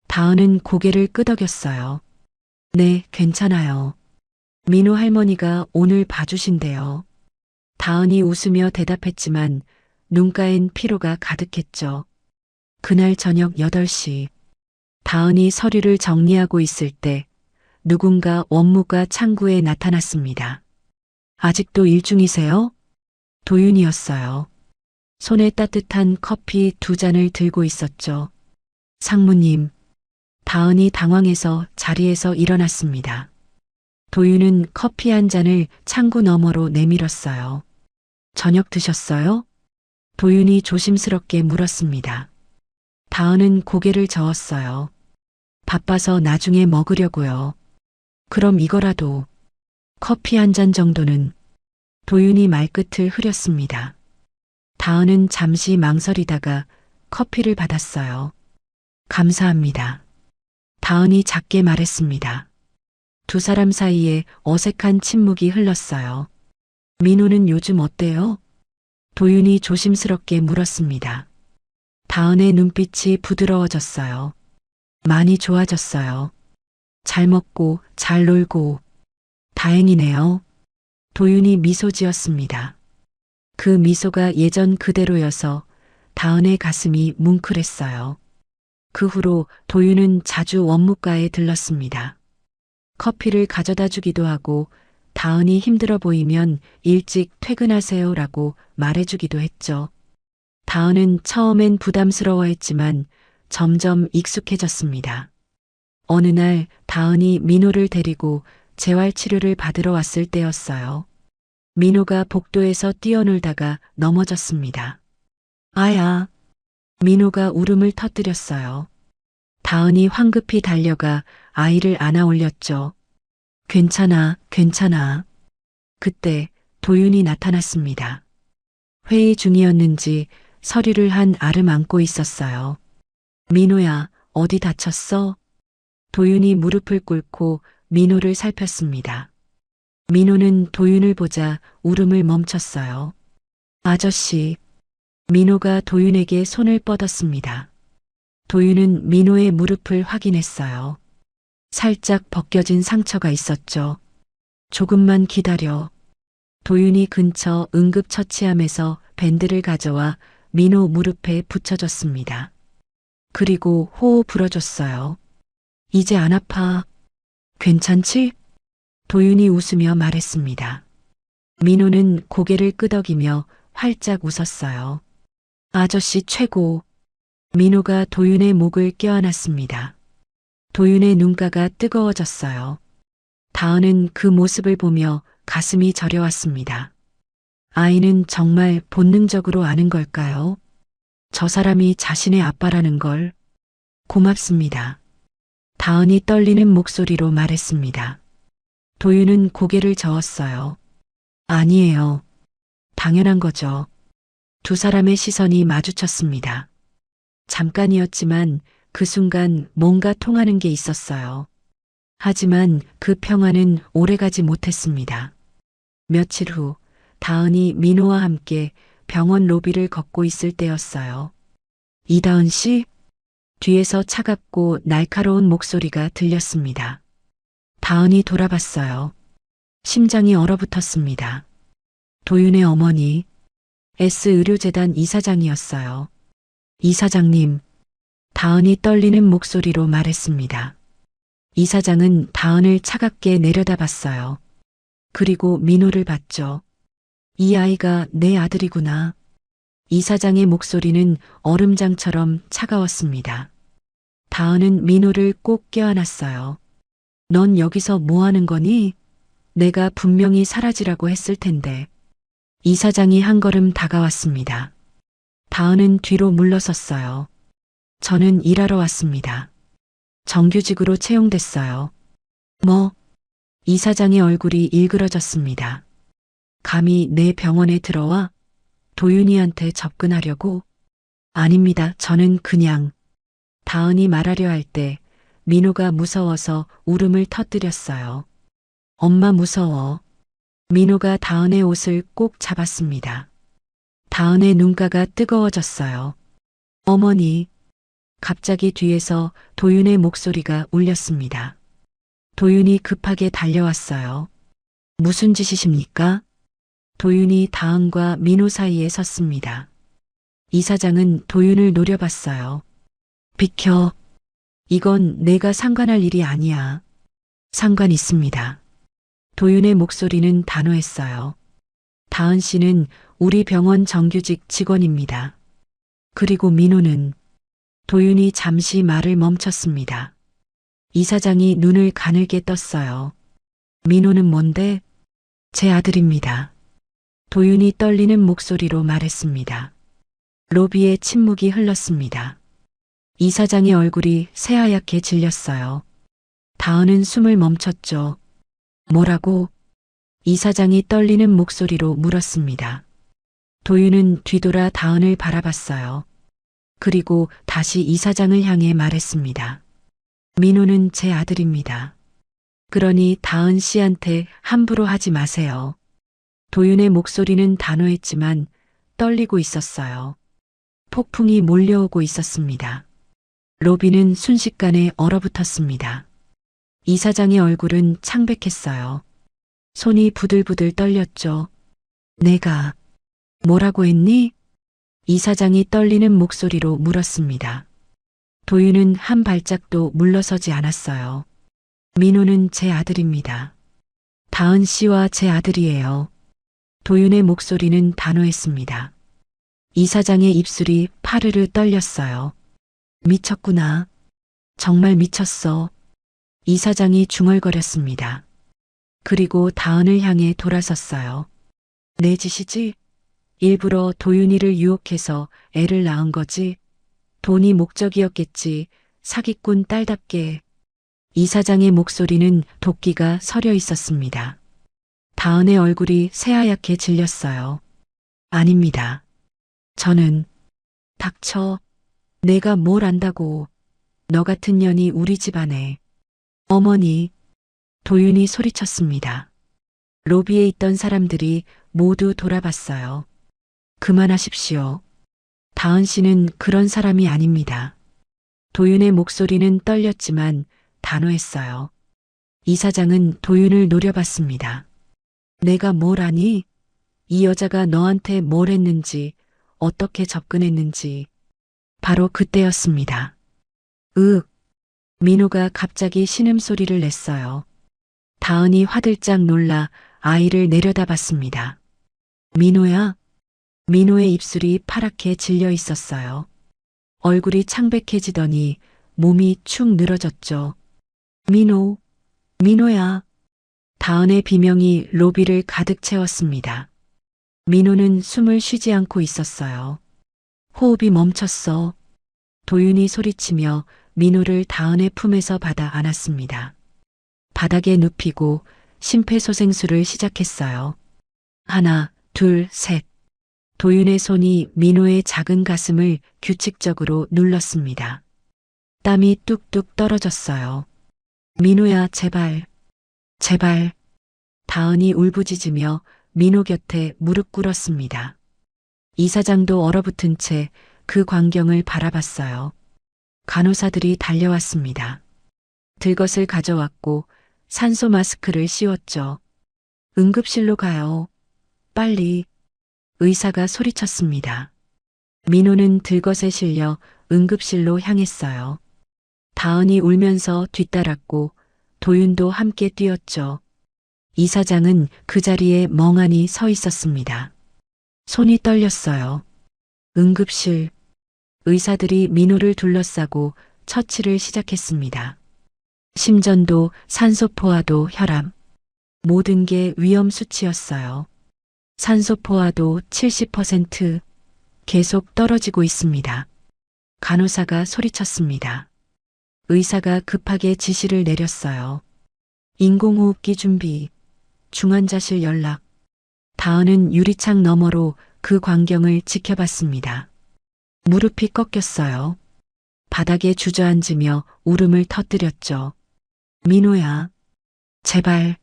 다은은 고개를 끄덕였어요. 네, 괜찮아요. 민호 할머니가 오늘 봐주신대요. 다은이 웃으며 대답했지만 눈가엔 피로가 가득했죠. 그날 저녁 8시. 다은이 서류를 정리하고 있을 때 누군가 원무가 창구에 나타났습니다. 아직도 일 중이세요? 도윤이었어요. 손에 따뜻한 커피 2잔을 들고 있었죠. 상무님. 다은이 당황해서 자리에서 일어났습니다. 도윤은 커피 한 잔을 창구 너머로 내밀었어요. 저녁 드셨어요? 도윤이 조심스럽게 물었습니다. 다은은 고개를 저었어요. 바빠서 나중에 먹으려고요. 그럼 이거라도. 커피 한 잔 정도는. 도윤이 말끝을 흐렸습니다. 다은은 잠시 망설이다가 커피를 받았어요. 감사합니다. 다은이 작게 말했습니다. 두 사람 사이에 어색한 침묵이 흘렀어요. 민호는 요즘 어때요? 도윤이 조심스럽게 물었습니다. 다은의 눈빛이 부드러워졌어요. 많이 좋아졌어요. 잘 먹고 잘 놀고. 다행이네요. 도윤이 미소 지었습니다. 그 미소가 예전 그대로여서 다은의 가슴이 뭉클했어요. 그 후로 도윤은 자주 원무가에 들렀습니다. 커피를 가져다 주기도 하고 다은이 힘들어 보이면 일찍 퇴근하세요라고 말해주기도 했죠. 다은은 처음엔 부담스러워했지만 점점 익숙해졌습니다. 어느 날 다은이 민호를 데리고 재활치료를 받으러 왔을 때였어요. 민호가 복도에서 뛰어놀다가 넘어졌습니다. 아야. 민호가 울음을 터뜨렸어요. 다은이 황급히 달려가 아이를 안아 올렸죠. 괜찮아, 괜찮아. 그때 도윤이 나타났습니다. 회의 중이었는지 서류를 한 알을 안고 있었어요. 민호야, 어디 다쳤어? 도윤이 무릎을 꿇고 민호를 살폈습니다. 민호는 도윤을 보자 울음을 멈췄어요. 아저씨. 민호가 도윤에게 손을 뻗었습니다. 도윤은 민호의 무릎을 확인했어요. 살짝 벗겨진 상처가 있었죠. 조금만 기다려. 도윤이 근처 응급처치함에서 밴드를 가져와 민호 무릎에 붙여줬습니다. 그리고 호호 불어줬어요. 이제 안 아파. 괜찮지? 도윤이 웃으며 말했습니다. 민호는 고개를 끄덕이며 활짝 웃었어요. 아저씨 최고. 민호가 도윤의 목을 껴안았습니다. 도윤의 눈가가 뜨거워졌어요. 다은은 그 모습을 보며 가슴이 저려왔습니다. 아이는 정말 본능적으로 아는 걸까요? 저 사람이 자신의 아빠라는 걸. 고맙습니다. 다은이 떨리는 목소리로 말했습니다. 도윤은 고개를 저었어요. 아니에요. 당연한 거죠. 두 사람의 시선이 마주쳤습니다. 잠깐이었지만 그 순간 뭔가 통하는 게 있었어요. 하지만 그 평화는 오래가지 못했습니다. 며칠 후 다은이 민호와 함께 병원 로비를 걷고 있을 때였어요. 이다은 씨? 뒤에서 차갑고 날카로운 목소리가 들렸습니다. 다은이 돌아봤어요. 심장이 얼어붙었습니다. 도윤의 어머니, S의료재단 이사장이었어요. 이사장님, 다은이 떨리는 목소리로 말했습니다. 이사장은 다은을 차갑게 내려다봤어요. 그리고 민호를 봤죠. 이 아이가 내 아들이구나. 이사장의 목소리는 얼음장처럼 차가웠습니다. 다은은 민호를 꼭 껴안았어요. 넌 여기서 뭐 하는 거니? 내가 분명히 사라지라고 했을 텐데. 이사장이 한 걸음 다가왔습니다. 다은은 뒤로 물러섰어요. 저는 일하러 왔습니다. 정규직으로 채용됐어요. 뭐? 이사장의 얼굴이 일그러졌습니다. 감히 내 병원에 들어와? 도윤이한테 접근하려고? 아닙니다. 저는 그냥. 다은이 말하려 할 때 민호가 무서워서 울음을 터뜨렸어요. 엄마 무서워. 민호가 다은의 옷을 꼭 잡았습니다. 다은의 눈가가 뜨거워졌어요. 어머니. 갑자기 뒤에서 도윤의 목소리가 울렸습니다. 도윤이 급하게 달려왔어요. 무슨 짓이십니까? 도윤이 다은과 민호 사이에 섰습니다. 이사장은 도윤을 노려봤어요. 비켜. 이건 내가 상관할 일이 아니야. 상관 있습니다. 도윤의 목소리는 단호했어요. 다은 씨는 우리 병원 정규직 직원입니다. 그리고 민호는 도윤이 잠시 말을 멈췄습니다. 이사장이 눈을 가늘게 떴어요. 민호는 뭔데? 제 아들입니다. 도윤이 떨리는 목소리로 말했습니다. 로비에 침묵이 흘렀습니다. 이사장의 얼굴이 새하얗게 질렸어요. 다은은 숨을 멈췄죠. 뭐라고? 이사장이 떨리는 목소리로 물었습니다. 도윤은 뒤돌아 다은을 바라봤어요. 그리고 다시 이사장을 향해 말했습니다. 민호는 제 아들입니다. 그러니 다은 씨한테 함부로 하지 마세요. 도윤의 목소리는 단호했지만 떨리고 있었어요. 폭풍이 몰려오고 있었습니다. 로비는 순식간에 얼어붙었습니다. 이사장의 얼굴은 창백했어요. 손이 부들부들 떨렸죠. 내가 뭐라고 했니? 이사장이 떨리는 목소리로 물었습니다. 도윤은 한 발짝도 물러서지 않았어요. 민호는 제 아들입니다. 다은 씨와 제 아들이에요. 도윤의 목소리는 단호했습니다. 이사장의 입술이 파르르 떨렸어요. 미쳤구나. 정말 미쳤어. 이사장이 중얼거렸습니다. 그리고 다은을 향해 돌아섰어요. 내 짓이지? 일부러 도윤이를 유혹해서 애를 낳은 거지? 돈이 목적이었겠지. 사기꾼 딸답게. 이사장의 목소리는 도끼가 서려 있었습니다. 다은의 얼굴이 새하얗게 질렸어요. 아닙니다. 저는 닥쳐. 내가 뭘 안다고. 너 같은 년이 우리 집안에. 어머니. 도윤이 소리쳤습니다. 로비에 있던 사람들이 모두 돌아봤어요. 그만하십시오. 다은 씨는 그런 사람이 아닙니다. 도윤의 목소리는 떨렸지만 단호했어요. 이사장은 도윤을 노려봤습니다. 내가 뭘 아니? 이 여자가 너한테 뭘 했는지, 어떻게 접근했는지. 바로 그때였습니다. 민호가 갑자기 신음소리를 냈어요. 다은이 화들짝 놀라 아이를 내려다봤습니다. 민호야? 민호의 입술이 파랗게 질려 있었어요. 얼굴이 창백해지더니 몸이 축 늘어졌죠. 민호야. 다은의 비명이 로비를 가득 채웠습니다. 민호는 숨을 쉬지 않고 있었어요. 호흡이 멈췄어. 도윤이 소리치며 민호를 다은의 품에서 받아 안았습니다. 바닥에 눕히고 심폐소생술을 시작했어요. 하나, 둘, 셋. 도윤의 손이 민호의 작은 가슴을 규칙적으로 눌렀습니다. 땀이 뚝뚝 떨어졌어요. 민호야, 제발. 제발. 다은이 울부짖으며 민호 곁에 무릎 꿇었습니다. 이사장도 얼어붙은 채 그 광경을 바라봤어요. 간호사들이 달려왔습니다. 들것을 가져왔고 산소 마스크를 씌웠죠. 응급실로 가요. 빨리. 의사가 소리쳤습니다. 민호는 들것에 실려 응급실로 향했어요. 다은이 울면서 뒤따랐고 도윤도 함께 뛰었죠. 이사장은 그 자리에 멍하니 서 있었습니다. 손이 떨렸어요. 응급실. 의사들이 민호를 둘러싸고 처치를 시작했습니다. 심전도 산소포화도 혈압. 모든 게 위험 수치였어요. 산소포화도 70%. 계속 떨어지고 있습니다. 간호사가 소리쳤습니다. 의사가 급하게 지시를 내렸어요. 인공호흡기 준비. 중환자실 연락. 다은은 유리창 너머로 그 광경을 지켜봤습니다. 무릎이 꺾였어요. 바닥에 주저앉으며 울음을 터뜨렸죠. 민호야. 제발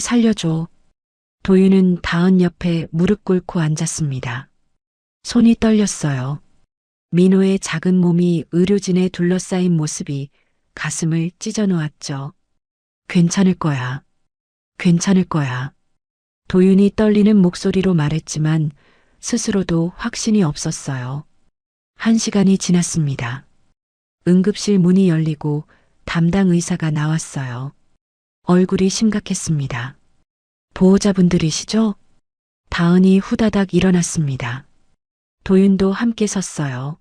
살려줘. 도윤은 다은 옆에 무릎 꿇고 앉았습니다. 손이 떨렸어요. 민호의 작은 몸이 의료진에 둘러싸인 모습이 가슴을 찢어놓았죠. 괜찮을 거야. 괜찮을 거야. 도윤이 떨리는 목소리로 말했지만 스스로도 확신이 없었어요. 1시간이 지났습니다. 응급실 문이 열리고 담당 의사가 나왔어요. 얼굴이 심각했습니다. 보호자분들이시죠? 다은이 후다닥 일어났습니다. 도윤도 함께 섰어요.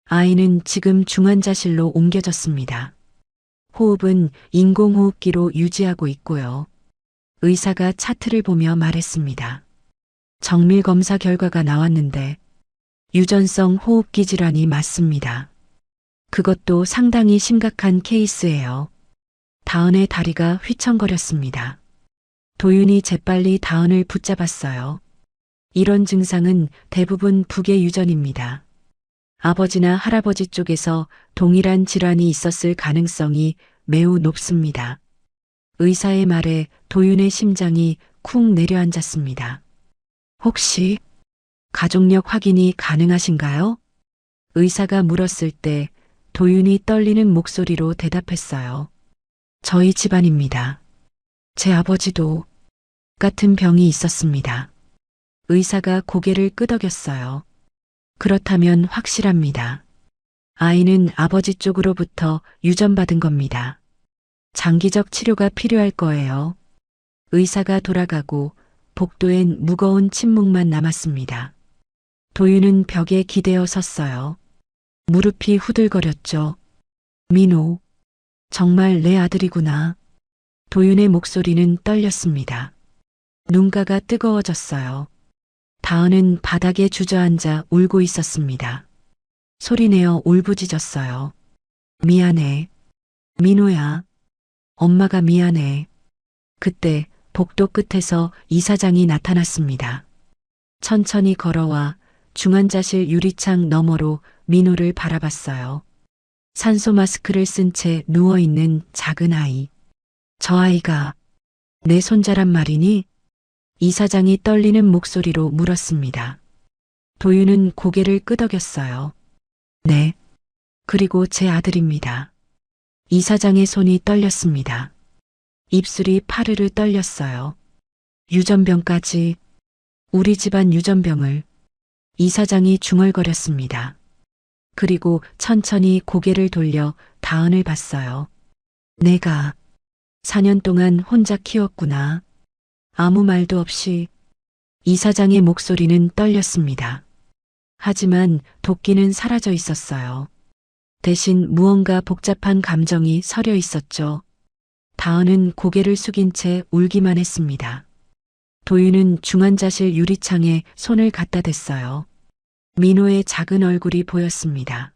아이는 지금 중환자실로 옮겨졌습니다. 호흡은 인공호흡기로 유지하고 있고요. 의사가 차트를 보며 말했습니다. 정밀 검사 결과가 나왔는데 유전성 호흡기 질환이 맞습니다. 그것도 상당히 심각한 케이스예요. 다은의 다리가 휘청거렸습니다. 도윤이 재빨리 다은을 붙잡았어요. 이런 증상은 대부분 북의 유전입니다. 아버지나 할아버지 쪽에서 동일한 질환이 있었을 가능성이 매우 높습니다. 의사의 말에 도윤의 심장이 쿵 내려앉았습니다. 혹시 가족력 확인이 가능하신가요? 의사가 물었을 때 도윤이 떨리는 목소리로 대답했어요. 저희 집안입니다. 제 아버지도 같은 병이 있었습니다. 의사가 고개를 끄덕였어요. 그렇다면 확실합니다. 아이는 아버지 쪽으로부터 유전받은 겁니다. 장기적 치료가 필요할 거예요. 의사가 돌아가고 복도엔 무거운 침묵만 남았습니다. 도윤은 벽에 기대어 섰어요. 무릎이 후들거렸죠. 민호, 정말 내 아들이구나. 도윤의 목소리는 떨렸습니다. 눈가가 뜨거워졌어요. 다은은 바닥에 주저앉아 울고 있었습니다. 소리내어 울부짖었어요. 미안해. 민호야. 엄마가 미안해. 그때 복도 끝에서 이사장이 나타났습니다. 천천히 걸어와 중환자실 유리창 너머로 민호를 바라봤어요. 산소 마스크를 쓴 채 누워있는 작은 아이. 저 아이가 내 손자란 말이니? 이사장이 떨리는 목소리로 물었습니다. 도윤은 고개를 끄덕였어요. 네. 그리고 제 아들입니다. 이사장의 손이 떨렸습니다. 입술이 파르르 떨렸어요. 유전병까지, 우리 집안 유전병을. 이사장이 중얼거렸습니다. 그리고 천천히 고개를 돌려 다은을 봤어요. 내가 4년 동안 혼자 키웠구나. 아무 말도 없이. 이사장의 목소리는 떨렸습니다. 하지만 도끼는 사라져 있었어요. 대신 무언가 복잡한 감정이 서려 있었죠. 다은은 고개를 숙인 채 울기만 했습니다. 도윤은 중환자실 유리창에 손을 갖다 댔어요. 민호의 작은 얼굴이 보였습니다.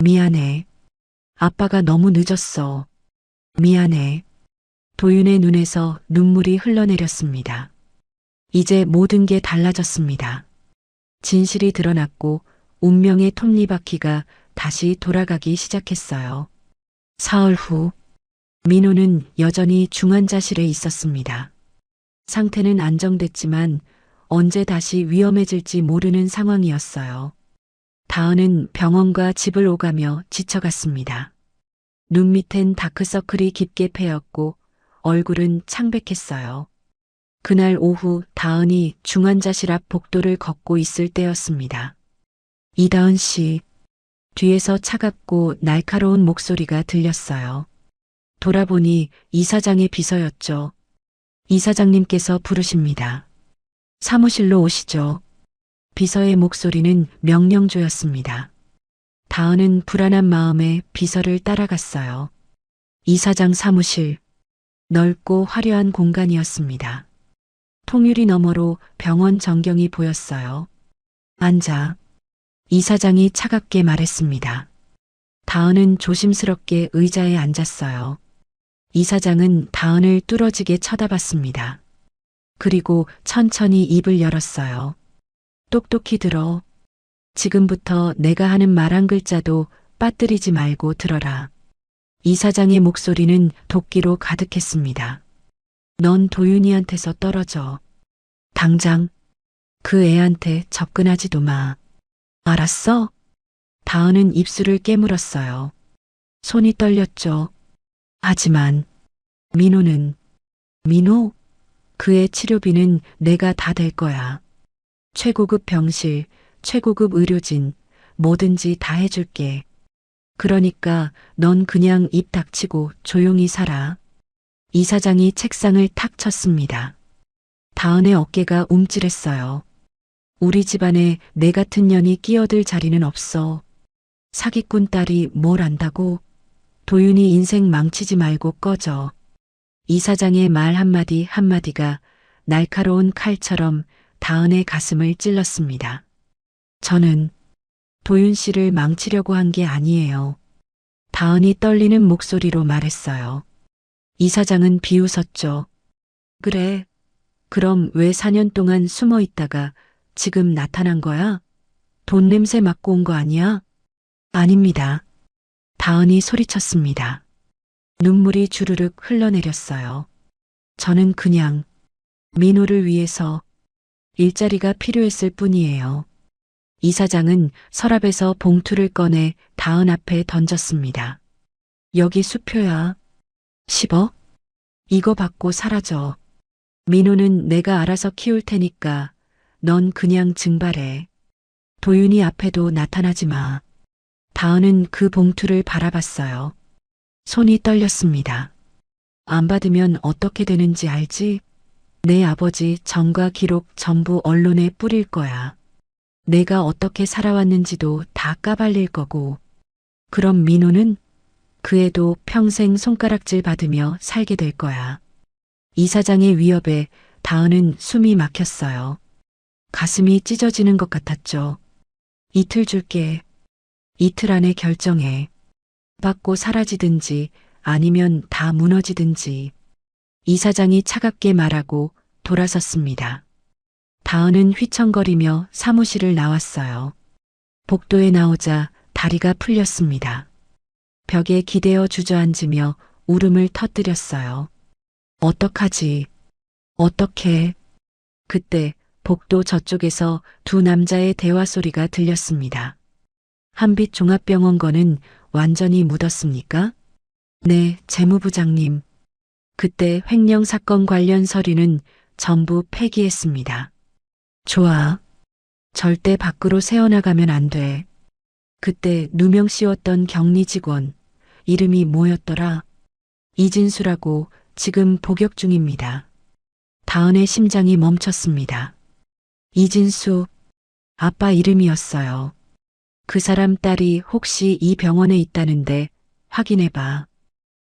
미안해. 아빠가 너무 늦었어. 미안해. 도윤의 눈에서 눈물이 흘러내렸습니다. 이제 모든 게 달라졌습니다. 진실이 드러났고 운명의 톱니바퀴가 다시 돌아가기 시작했어요. 사흘 후 민호는 여전히 중환자실에 있었습니다. 상태는 안정됐지만 언제 다시 위험해질지 모르는 상황이었어요. 다은은 병원과 집을 오가며 지쳐갔습니다. 눈 밑엔 다크서클이 깊게 패였고 얼굴은 창백했어요. 그날 오후 다은이 중환자실 앞 복도를 걷고 있을 때였습니다. 이다은 씨, 뒤에서 차갑고 날카로운 목소리가 들렸어요. 돌아보니 이사장의 비서였죠. 이사장님께서 부르십니다. 사무실로 오시죠. 비서의 목소리는 명령조였습니다. 다은은 불안한 마음에 비서를 따라갔어요. 이사장 사무실, 넓고 화려한 공간이었습니다. 통유리 너머로 병원 전경이 보였어요. 앉아. 이사장이 차갑게 말했습니다. 다은은 조심스럽게 의자에 앉았어요. 이사장은 다은을 뚫어지게 쳐다봤습니다. 그리고 천천히 입을 열었어요. 똑똑히 들어. 지금부터 내가 하는 말 한 글자도 빠뜨리지 말고 들어라. 이사장의 목소리는 도끼로 가득했습니다. 넌 도윤이한테서 떨어져. 당장 그 애한테 접근하지도 마. 알았어? 다은은 입술을 깨물었어요. 손이 떨렸죠. 하지만 민호는 민호? 그의 치료비는 내가 다 댈 거야. 최고급 병실, 최고급 의료진, 뭐든지 다 해줄게. 그러니까 넌 그냥 입 닥치고 조용히 살아. 이사장이 책상을 탁 쳤습니다. 다은의 어깨가 움찔했어요. 우리 집안에 내 같은 년이 끼어들 자리는 없어. 사기꾼 딸이 뭘 안다고? 도윤이 인생 망치지 말고 꺼져. 이사장의 말 한마디 한마디가 날카로운 칼처럼 다은의 가슴을 찔렀습니다. 저는 도윤 씨를 망치려고 한 게 아니에요. 다은이 떨리는 목소리로 말했어요. 이사장은 비웃었죠. 그래. 그럼 왜 4년 동안 숨어 있다가 지금 나타난 거야? 돈 냄새 맡고 온 거 아니야? 아닙니다. 다은이 소리쳤습니다. 눈물이 주르륵 흘러내렸어요. 저는 그냥 민호를 위해서 일자리가 필요했을 뿐이에요. 이사장은 서랍에서 봉투를 꺼내 다은 앞에 던졌습니다. 여기 수표야. 10억? 이거 받고 사라져. 민호는 내가 알아서 키울 테니까 넌 그냥 증발해. 도윤이 앞에도 나타나지 마. 다은은 그 봉투를 바라봤어요. 손이 떨렸습니다. 안 받으면 어떻게 되는지 알지? 내 아버지 전과 기록 전부 언론에 뿌릴 거야. 내가 어떻게 살아왔는지도 다 까발릴 거고. 그럼 민호는 그 애도 평생 손가락질 받으며 살게 될 거야. 이사장의 위협에 다은은 숨이 막혔어요. 가슴이 찢어지는 것 같았죠. 이틀 줄게. 이틀 안에 결정해. 받고 사라지든지 아니면 다 무너지든지. 이사장이 차갑게 말하고 돌아섰습니다. 다은은 휘청거리며 사무실을 나왔어요. 복도에 나오자 다리가 풀렸습니다. 벽에 기대어 주저앉으며 울음을 터뜨렸어요. 어떡하지? 어떡해? 그때 복도 저쪽에서 두 남자의 대화 소리가 들렸습니다. 한빛 종합병원 거는 완전히 묻었습니까? 네, 재무부장님. 그때 횡령 사건 관련 서류는 전부 폐기했습니다. 좋아. 절대 밖으로 새어나가면 안 돼. 그때 누명 씌웠던 격리 직원, 이름이 뭐였더라? 이진수라고 지금 복역 중입니다. 다은의 심장이 멈췄습니다. 이진수, 아빠 이름이었어요. 그 사람 딸이 혹시 이 병원에 있다는데 확인해봐.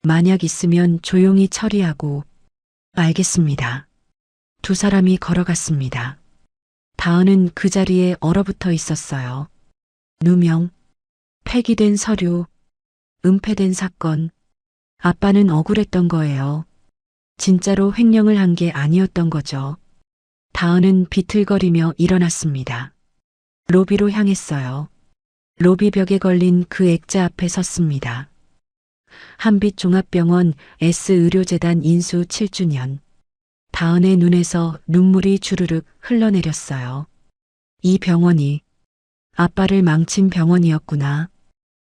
만약 있으면 조용히 처리하고. 알겠습니다. 두 사람이 걸어갔습니다. 다은은 그 자리에 얼어붙어 있었어요. 누명, 폐기된 서류, 은폐된 사건. 아빠는 억울했던 거예요. 진짜로 횡령을 한 게 아니었던 거죠. 다은은 비틀거리며 일어났습니다. 로비로 향했어요. 로비 벽에 걸린 그 액자 앞에 섰습니다. 한빛종합병원 S의료재단 인수 7주년. 다은의 눈에서 눈물이 주르륵 흘러내렸어요. 이 병원이 아빠를 망친 병원이었구나.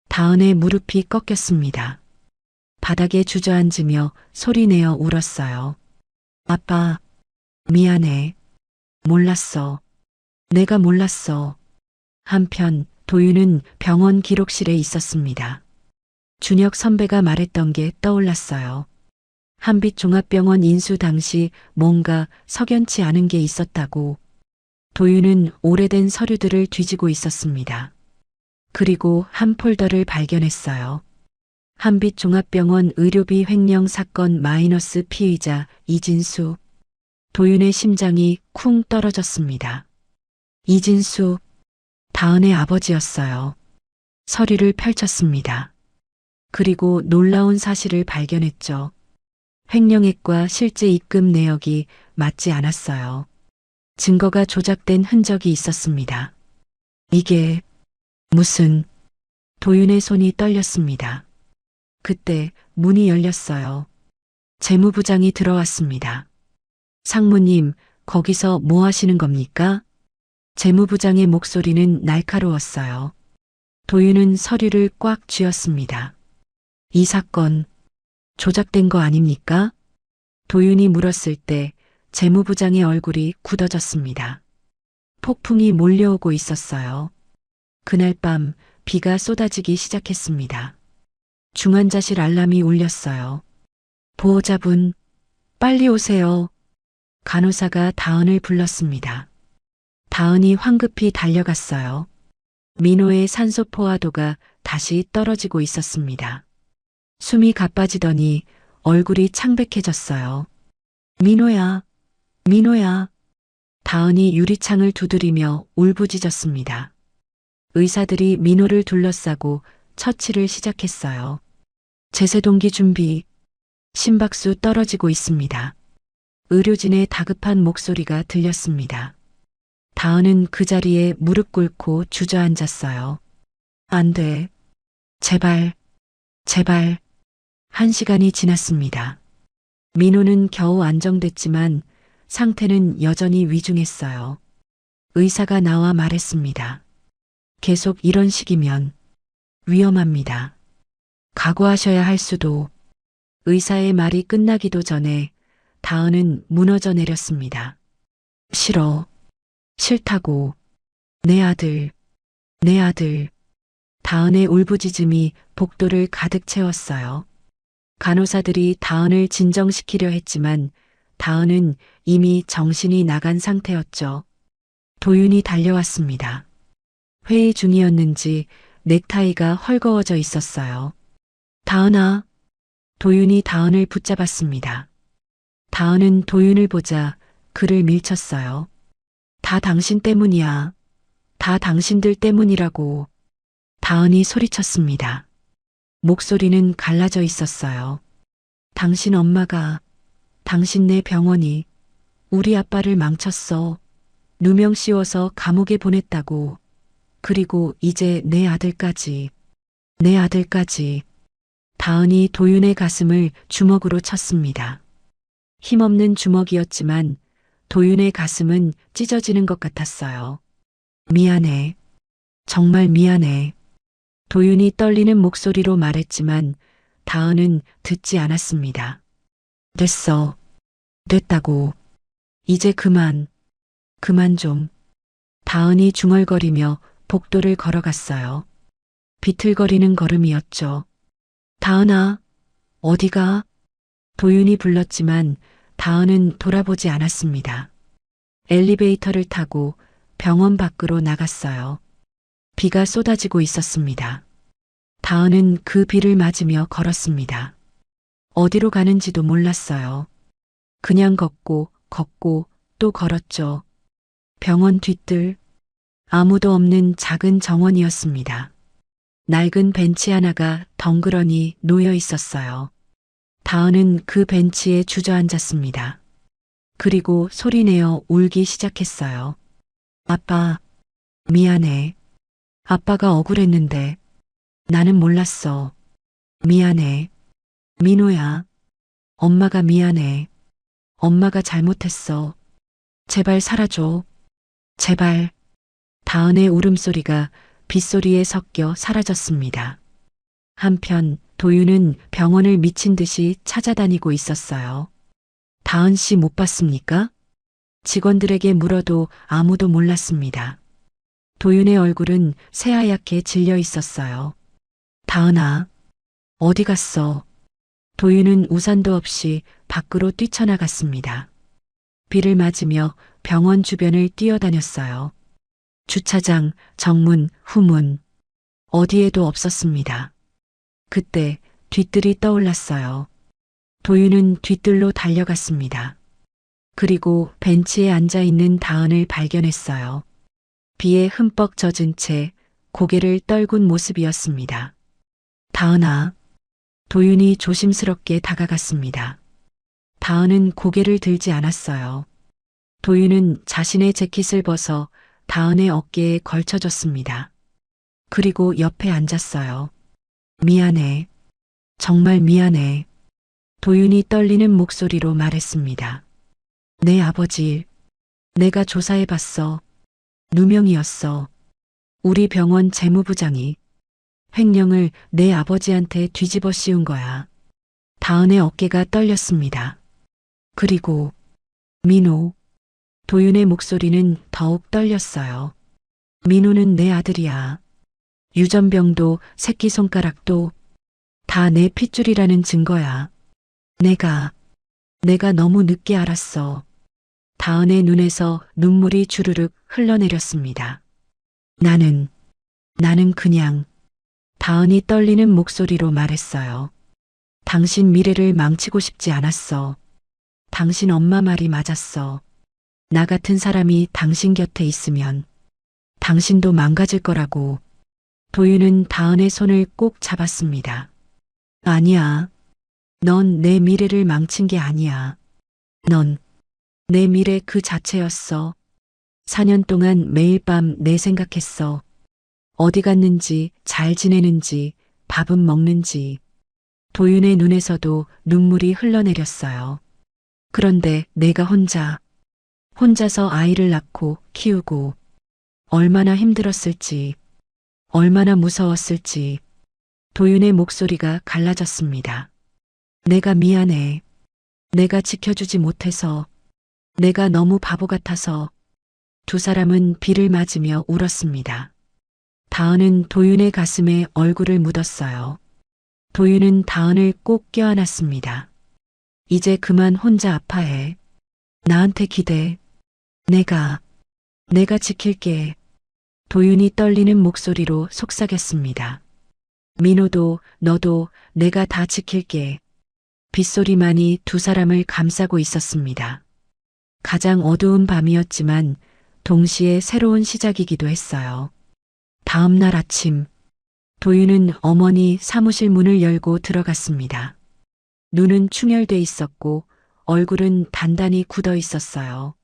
다은의 무릎이 꺾였습니다. 바닥에 주저앉으며 소리내어 울었어요. 아빠, 미안해. 몰랐어. 내가 몰랐어. 한편 도윤은 병원 기록실에 있었습니다. 준혁 선배가 말했던 게 떠올랐어요. 한빛종합병원 인수 당시 뭔가 석연치 않은 게 있었다고. 도윤은 오래된 서류들을 뒤지고 있었습니다. 그리고 한 폴더를 발견했어요. 한빛종합병원 의료비 횡령 사건 마이너스 피의자 이진수. 도윤의 심장이 쿵 떨어졌습니다. 이진수, 다은의 아버지였어요. 서류를 펼쳤습니다. 그리고 놀라운 사실을 발견했죠. 횡령액과 실제 입금 내역이 맞지 않았어요. 증거가 조작된 흔적이 있었습니다. 이게 무슨... 도윤의 손이 떨렸습니다. 그때 문이 열렸어요. 재무부장이 들어왔습니다. 상무님, 거기서 뭐 하시는 겁니까? 재무부장의 목소리는 날카로웠어요. 도윤은 서류를 꽉 쥐었습니다. 이 사건 조작된 거 아닙니까? 도윤이 물었을 때 재무부장의 얼굴이 굳어졌습니다. 폭풍이 몰려오고 있었어요. 그날 밤 비가 쏟아지기 시작했습니다. 중환자실 알람이 울렸어요. 보호자분, 빨리 오세요. 간호사가 다은을 불렀습니다. 다은이 황급히 달려갔어요. 민호의 산소 포화도가 다시 떨어지고 있었습니다. 숨이 가빠지더니 얼굴이 창백해졌어요. 민호야, 민호야. 다은이 유리창을 두드리며 울부짖었습니다. 의사들이 민호를 둘러싸고 처치를 시작했어요. 제세동기 준비. 심박수 떨어지고 있습니다. 의료진의 다급한 목소리가 들렸습니다. 다은은 그 자리에 무릎 꿇고 주저앉았어요. 안 돼. 제발, 제발. 1시간이 지났습니다. 민호는 겨우 안정됐지만 상태는 여전히 위중했어요. 의사가 나와 말했습니다. 계속 이런 식이면 위험합니다. 각오하셔야 할 수도. 의사의 말이 끝나기도 전에 다은은 무너져 내렸습니다. 싫어. 싫다고. 내 아들. 내 아들. 다은의 울부짖음이 복도를 가득 채웠어요. 간호사들이 다은을 진정시키려 했지만 다은은 이미 정신이 나간 상태였죠. 도윤이 달려왔습니다. 회의 중이었는지 넥타이가 헐거워져 있었어요. 다은아. 도윤이 다은을 붙잡았습니다. 다은은 도윤을 보자 그를 밀쳤어요. 다 당신 때문이야. 다 당신들 때문이라고. 다은이 소리쳤습니다. 목소리는 갈라져 있었어요. 당신 엄마가, 당신네 병원이 우리 아빠를 망쳤어. 누명 씌워서 감옥에 보냈다고. 그리고 이제 내 아들까지. 내 아들까지. 다은이 도윤의 가슴을 주먹으로 쳤습니다. 힘없는 주먹이었지만 도윤의 가슴은 찢어지는 것 같았어요. 미안해. 정말 미안해. 도윤이 떨리는 목소리로 말했지만 다은은 듣지 않았습니다. 됐어. 됐다고. 이제 그만. 그만 좀. 다은이 중얼거리며 복도를 걸어갔어요. 비틀거리는 걸음이었죠. 다은아, 어디가? 도윤이 불렀지만 다은은 돌아보지 않았습니다. 엘리베이터를 타고 병원 밖으로 나갔어요. 비가 쏟아지고 있었습니다. 다은은 그 비를 맞으며 걸었습니다. 어디로 가는지도 몰랐어요. 그냥 걷고 또 걸었죠. 병원 뒤뜰, 아무도 없는 작은 정원이었습니다. 낡은 벤치 하나가 덩그러니 놓여 있었어요. 다은은 그 벤치에 주저앉았습니다. 그리고 소리내어 울기 시작했어요. 아빠, 미안해. 아빠가 억울했는데 나는 몰랐어. 미안해. 민호야. 엄마가 미안해. 엄마가 잘못했어. 제발 살아줘. 제발. 다은의 울음소리가 빗소리에 섞여 사라졌습니다. 한편 도윤은 병원을 미친 듯이 찾아다니고 있었어요. 다은 씨 못 봤습니까? 직원들에게 물어도 아무도 몰랐습니다. 도윤의 얼굴은 새하얗게 질려 있었어요. 다은아, 어디 갔어? 도윤은 우산도 없이 밖으로 뛰쳐나갔습니다. 비를 맞으며 병원 주변을 뛰어다녔어요. 주차장, 정문, 후문, 어디에도 없었습니다. 그때 뒤뜰이 떠올랐어요. 도윤은 뒤뜰로 달려갔습니다. 그리고 벤치에 앉아 있는 다은을 발견했어요. 비에 흠뻑 젖은 채 고개를 떨군 모습이었습니다. 다은아. 도윤이 조심스럽게 다가갔습니다. 다은은 고개를 들지 않았어요. 도윤은 자신의 재킷을 벗어 다은의 어깨에 걸쳐줬습니다. 그리고 옆에 앉았어요. 미안해. 정말 미안해. 도윤이 떨리는 목소리로 말했습니다. 내 아버지, 내가 조사해봤어. 누명이었어. 우리 병원 재무부장이 횡령을 내 아버지한테 뒤집어 씌운 거야. 다은의 어깨가 떨렸습니다. 그리고 민호. 도윤의 목소리는 더욱 떨렸어요. 민호는 내 아들이야. 유전병도 새끼손가락도 다 내 핏줄이라는 증거야. 내가 너무 늦게 알았어. 다은의 눈에서 눈물이 주르륵 흘러내렸습니다. 나는 그냥 다은이 떨리는 목소리로 말했어요. 당신 미래를 망치고 싶지 않았어. 당신 엄마 말이 맞았어. 나 같은 사람이 당신 곁에 있으면 당신도 망가질 거라고. 도윤은 다은의 손을 꼭 잡았습니다. 아니야. 넌 내 미래를 망친 게 아니야. 넌 내 미래 그 자체였어. 4년 동안 매일 밤 내 생각했어. 어디 갔는지, 잘 지내는지, 밥은 먹는지. 도윤의 눈에서도 눈물이 흘러내렸어요. 그런데 내가 혼자서 아이를 낳고 키우고 얼마나 힘들었을지, 얼마나 무서웠을지. 도윤의 목소리가 갈라졌습니다. 내가 미안해. 내가 지켜주지 못해서, 내가 너무 바보 같아서. 두 사람은 비를 맞으며 울었습니다. 다은은 도윤의 가슴에 얼굴을 묻었어요. 도윤은 다은을 꼭 껴안았습니다. 이제 그만 혼자 아파해. 나한테 기대. 내가 지킬게. 도윤이 떨리는 목소리로 속삭였습니다. 민호도 너도 내가 다 지킬게. 빗소리만이 두 사람을 감싸고 있었습니다. 가장 어두운 밤이었지만 동시에 새로운 시작이기도 했어요. 다음 날 아침, 도윤은 어머니 사무실 문을 열고 들어갔습니다. 눈은 충혈돼 있었고 얼굴은 단단히 굳어 있었어요.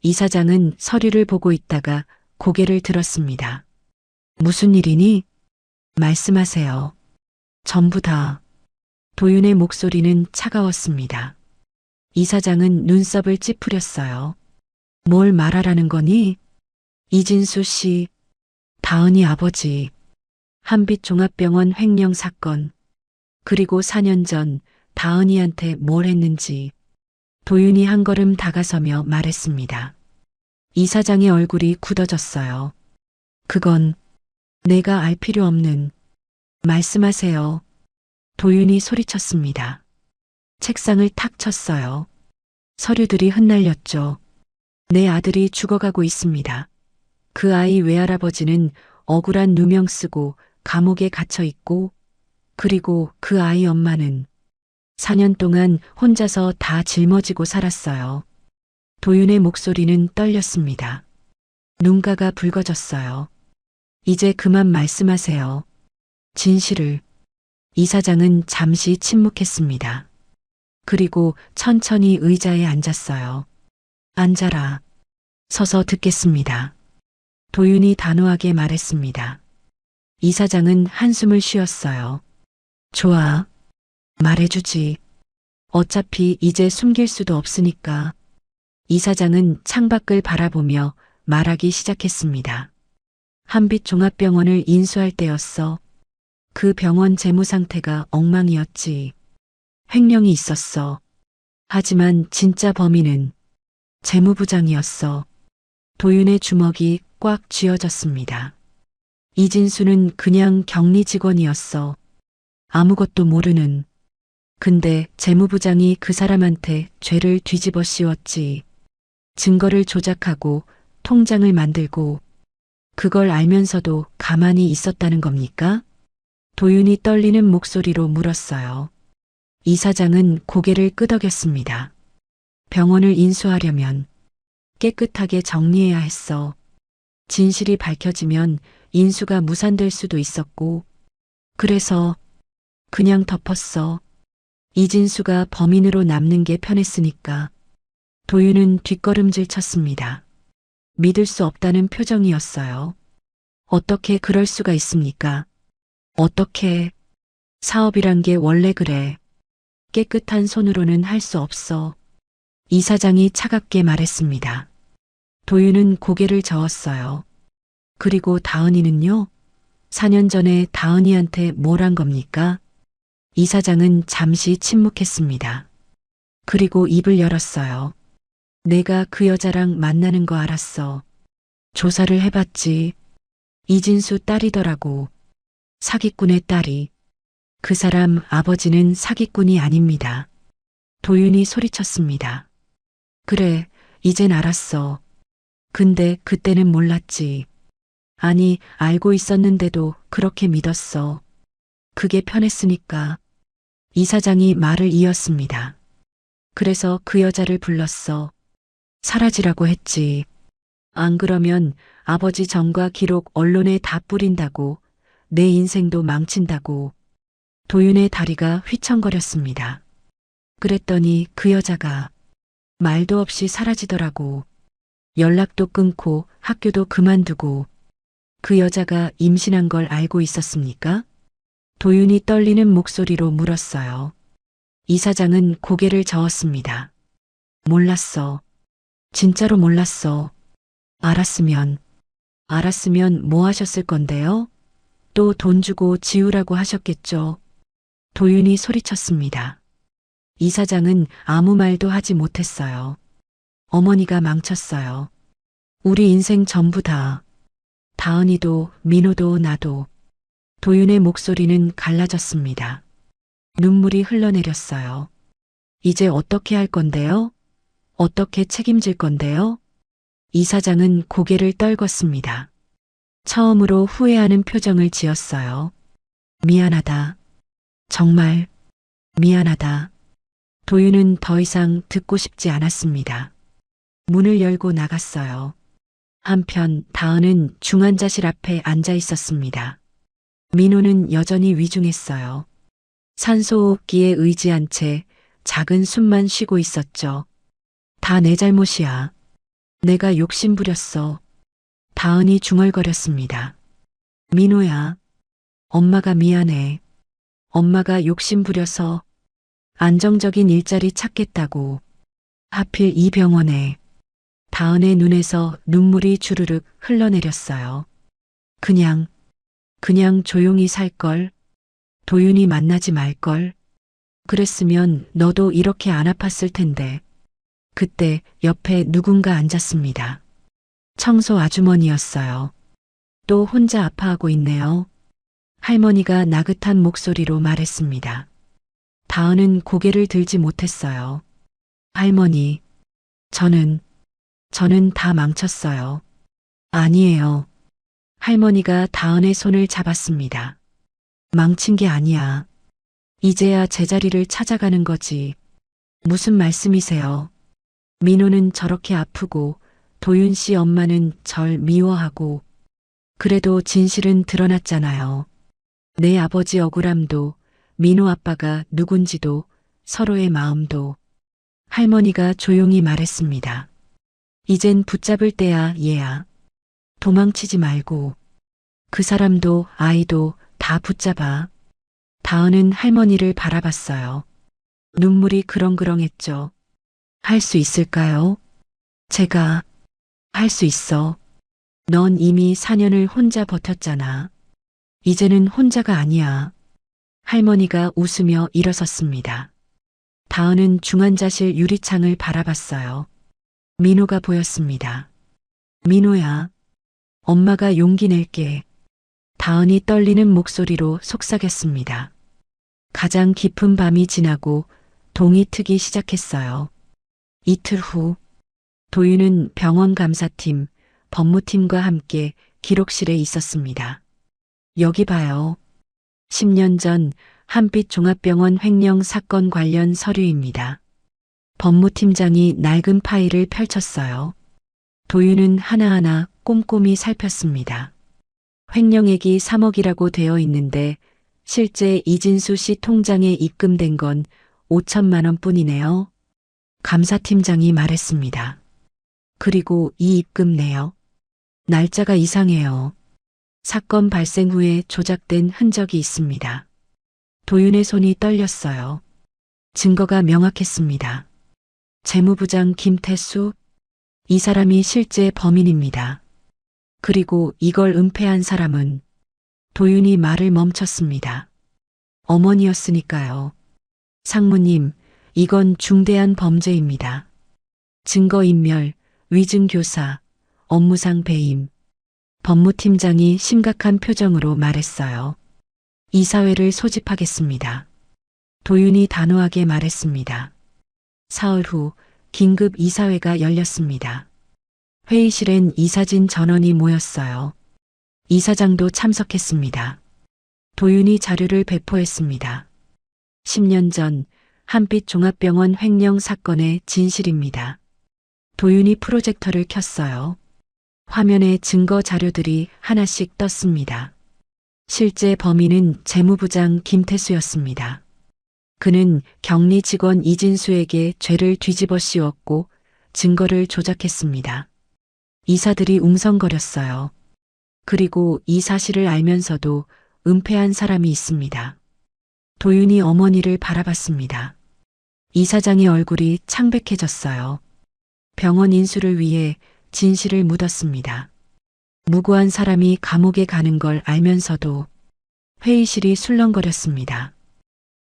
이사장은 서류를 보고 있다가 고개를 들었습니다. 무슨 일이니? 말씀하세요. 전부 다. 도윤의 목소리는 차가웠습니다. 이사장은 눈썹을 찌푸렸어요. 뭘 말하라는 거니? 이진수 씨, 다은이 아버지, 한빛종합병원 횡령 사건, 그리고 4년 전 다은이한테 뭘 했는지. 도윤이 한 걸음 다가서며 말했습니다. 이사장의 얼굴이 굳어졌어요. 그건 내가 알 필요 없는. 말씀하세요. 도윤이 소리쳤습니다. 책상을 탁 쳤어요. 서류들이 흩날렸죠. 내 아들이 죽어가고 있습니다. 그 아이 외할아버지는 억울한 누명 쓰고 감옥에 갇혀 있고, 그리고 그 아이 엄마는 4년 동안 혼자서 다 짊어지고 살았어요. 도윤의 목소리는 떨렸습니다. 눈가가 붉어졌어요. 이제 그만 말씀하세요. 진실을. 이사장은 잠시 침묵했습니다. 그리고 천천히 의자에 앉았어요. 앉아라. 서서 듣겠습니다. 도윤이 단호하게 말했습니다. 이사장은 한숨을 쉬었어요. 좋아. 말해주지. 어차피 이제 숨길 수도 없으니까. 이사장은 창밖을 바라보며 말하기 시작했습니다. 한빛종합병원을 인수할 때였어. 그 병원 재무 상태가 엉망이었지. 횡령이 있었어. 하지만 진짜 범인은 재무부장이었어. 도윤의 주먹이 꽉 쥐어졌습니다. 이진수는 그냥 격리 직원이었어. 아무것도 모르는. 근데 재무부장이 그 사람한테 죄를 뒤집어 씌웠지. 증거를 조작하고 통장을 만들고. 그걸 알면서도 가만히 있었다는 겁니까? 도윤이 떨리는 목소리로 물었어요. 이사장은 고개를 끄덕였습니다. 병원을 인수하려면 깨끗하게 정리해야 했어. 진실이 밝혀지면 인수가 무산될 수도 있었고, 그래서 그냥 덮었어. 이진수가 범인으로 남는 게 편했으니까. 도윤은 뒷걸음질 쳤습니다. 믿을 수 없다는 표정이었어요. 어떻게 그럴 수가 있습니까? 어떻게. 사업이란 게 원래 그래. 깨끗한 손으로는 할 수 없어. 이사장이 차갑게 말했습니다. 도윤은 고개를 저었어요. 그리고 다은이는요? 4년 전에 다은이한테 뭘 한 겁니까? 이사장은 잠시 침묵했습니다. 그리고 입을 열었어요. 내가 그 여자랑 만나는 거 알았어. 조사를 해봤지. 이진수 딸이더라고. 사기꾼의 딸이. 그 사람 아버지는 사기꾼이 아닙니다. 도윤이 소리쳤습니다. 그래, 이젠 알았어. 근데 그때는 몰랐지. 아니, 알고 있었는데도 그렇게 믿었어. 그게 편했으니까. 이사장이 말을 이었습니다. 그래서 그 여자를 불렀어. 사라지라고 했지. 안 그러면 아버지 전과 기록 언론에 다 뿌린다고, 내 인생도 망친다고. 도윤의 다리가 휘청거렸습니다. 그랬더니 그 여자가 말도 없이 사라지더라고. 연락도 끊고 학교도 그만두고. 그 여자가 임신한 걸 알고 있었습니까? 도윤이 떨리는 목소리로 물었어요. 이사장은 고개를 저었습니다. 몰랐어. 진짜로 몰랐어. 알았으면 뭐 하셨을 건데요? 또 돈 주고 지우라고 하셨겠죠. 도윤이 소리쳤습니다. 이사장은 아무 말도 하지 못했어요. 어머니가 망쳤어요. 우리 인생 전부 다. 다은이도, 민호도, 나도. 도윤의 목소리는 갈라졌습니다. 눈물이 흘러내렸어요. 이제 어떻게 할 건데요? 어떻게 책임질 건데요? 이사장은 고개를 떨궜습니다. 처음으로 후회하는 표정을 지었어요. 미안하다. 정말 미안하다. 도윤은 더 이상 듣고 싶지 않았습니다. 문을 열고 나갔어요. 한편 다은은 중환자실 앞에 앉아 있었습니다. 민호는 여전히 위중했어요. 산소호흡기에 의지한 채 작은 숨만 쉬고 있었죠. 다 내 잘못이야. 내가 욕심 부렸어. 다은이 중얼거렸습니다. 민호야, 엄마가 미안해. 엄마가 욕심 부려서 안정적인 일자리 찾겠다고. 하필 이 병원에. 다은의 눈에서 눈물이 주르륵 흘러내렸어요. 그냥 조용히 살걸. 도윤이 만나지 말걸. 그랬으면 너도 이렇게 안 아팠을 텐데. 그때 옆에 누군가 앉았습니다. 청소 아주머니였어요. 또 혼자 아파하고 있네요. 할머니가 나긋한 목소리로 말했습니다. 다은은 고개를 들지 못했어요. 할머니, 저는 다 망쳤어요. 아니에요. 할머니가 다은의 손을 잡았습니다. 망친 게 아니야. 이제야 제자리를 찾아가는 거지. 무슨 말씀이세요? 민호는 저렇게 아프고 도윤 씨 엄마는 절 미워하고 그래도 진실은 드러났잖아요. 내 아버지 억울함도 민호 아빠가 누군지도 서로의 마음도. 할머니가 조용히 말했습니다. 이젠 붙잡을 때야 얘야. 도망치지 말고. 그 사람도 아이도 다 붙잡아. 다은은 할머니를 바라봤어요. 눈물이 그렁그렁했죠. 할 수 있을까요? 제가 할 수 있어. 넌 이미 4년을 혼자 버텼잖아. 이제는 혼자가 아니야. 할머니가 웃으며 일어섰습니다. 다은은 중환자실 유리창을 바라봤어요. 민호가 보였습니다. 민호야, 엄마가 용기 낼게. 다은이 떨리는 목소리로 속삭였습니다. 가장 깊은 밤이 지나고 동이 트기 시작했어요. 이틀 후 도윤은 병원 감사팀, 법무팀과 함께 기록실에 있었습니다. 여기 봐요. 10년 전 한빛 종합병원 횡령 사건 관련 서류입니다. 법무팀장이 낡은 파일을 펼쳤어요. 도윤은 하나하나 꼼꼼히 살폈습니다. 횡령액이 3억이라고 되어 있는데 실제 이진수 씨 통장에 입금된 건 5천만 원뿐이네요. 감사팀장이 말했습니다. 그리고 이 입금 내역. 날짜가 이상해요. 사건 발생 후에 조작된 흔적이 있습니다. 도윤의 손이 떨렸어요. 증거가 명확했습니다. 재무부장 김태수, 이 사람이 실제 범인입니다. 그리고 이걸 은폐한 사람은 도윤이 말을 멈췄습니다. 어머니였으니까요. 상무님, 이건 중대한 범죄입니다. 증거인멸, 위증교사, 업무상 배임. 법무팀장이 심각한 표정으로 말했어요. 이사회를 소집하겠습니다. 도윤이 단호하게 말했습니다. 사흘 후 긴급 이사회가 열렸습니다. 회의실엔 이사진 전원이 모였어요. 이사장도 참석했습니다. 도윤이 자료를 배포했습니다. 10년 전 한빛 종합병원 횡령 사건의 진실입니다. 도윤이 프로젝터를 켰어요. 화면에 증거 자료들이 하나씩 떴습니다. 실제 범인은 재무부장 김태수였습니다. 그는 격리 직원 이진수에게 죄를 뒤집어 씌웠고 증거를 조작했습니다. 이사들이 웅성거렸어요. 그리고 이 사실을 알면서도 은폐한 사람이 있습니다. 도윤이 어머니를 바라봤습니다. 이사장의 얼굴이 창백해졌어요. 병원 인수를 위해 진실을 묻었습니다. 무고한 사람이 감옥에 가는 걸 알면서도 회의실이 술렁거렸습니다.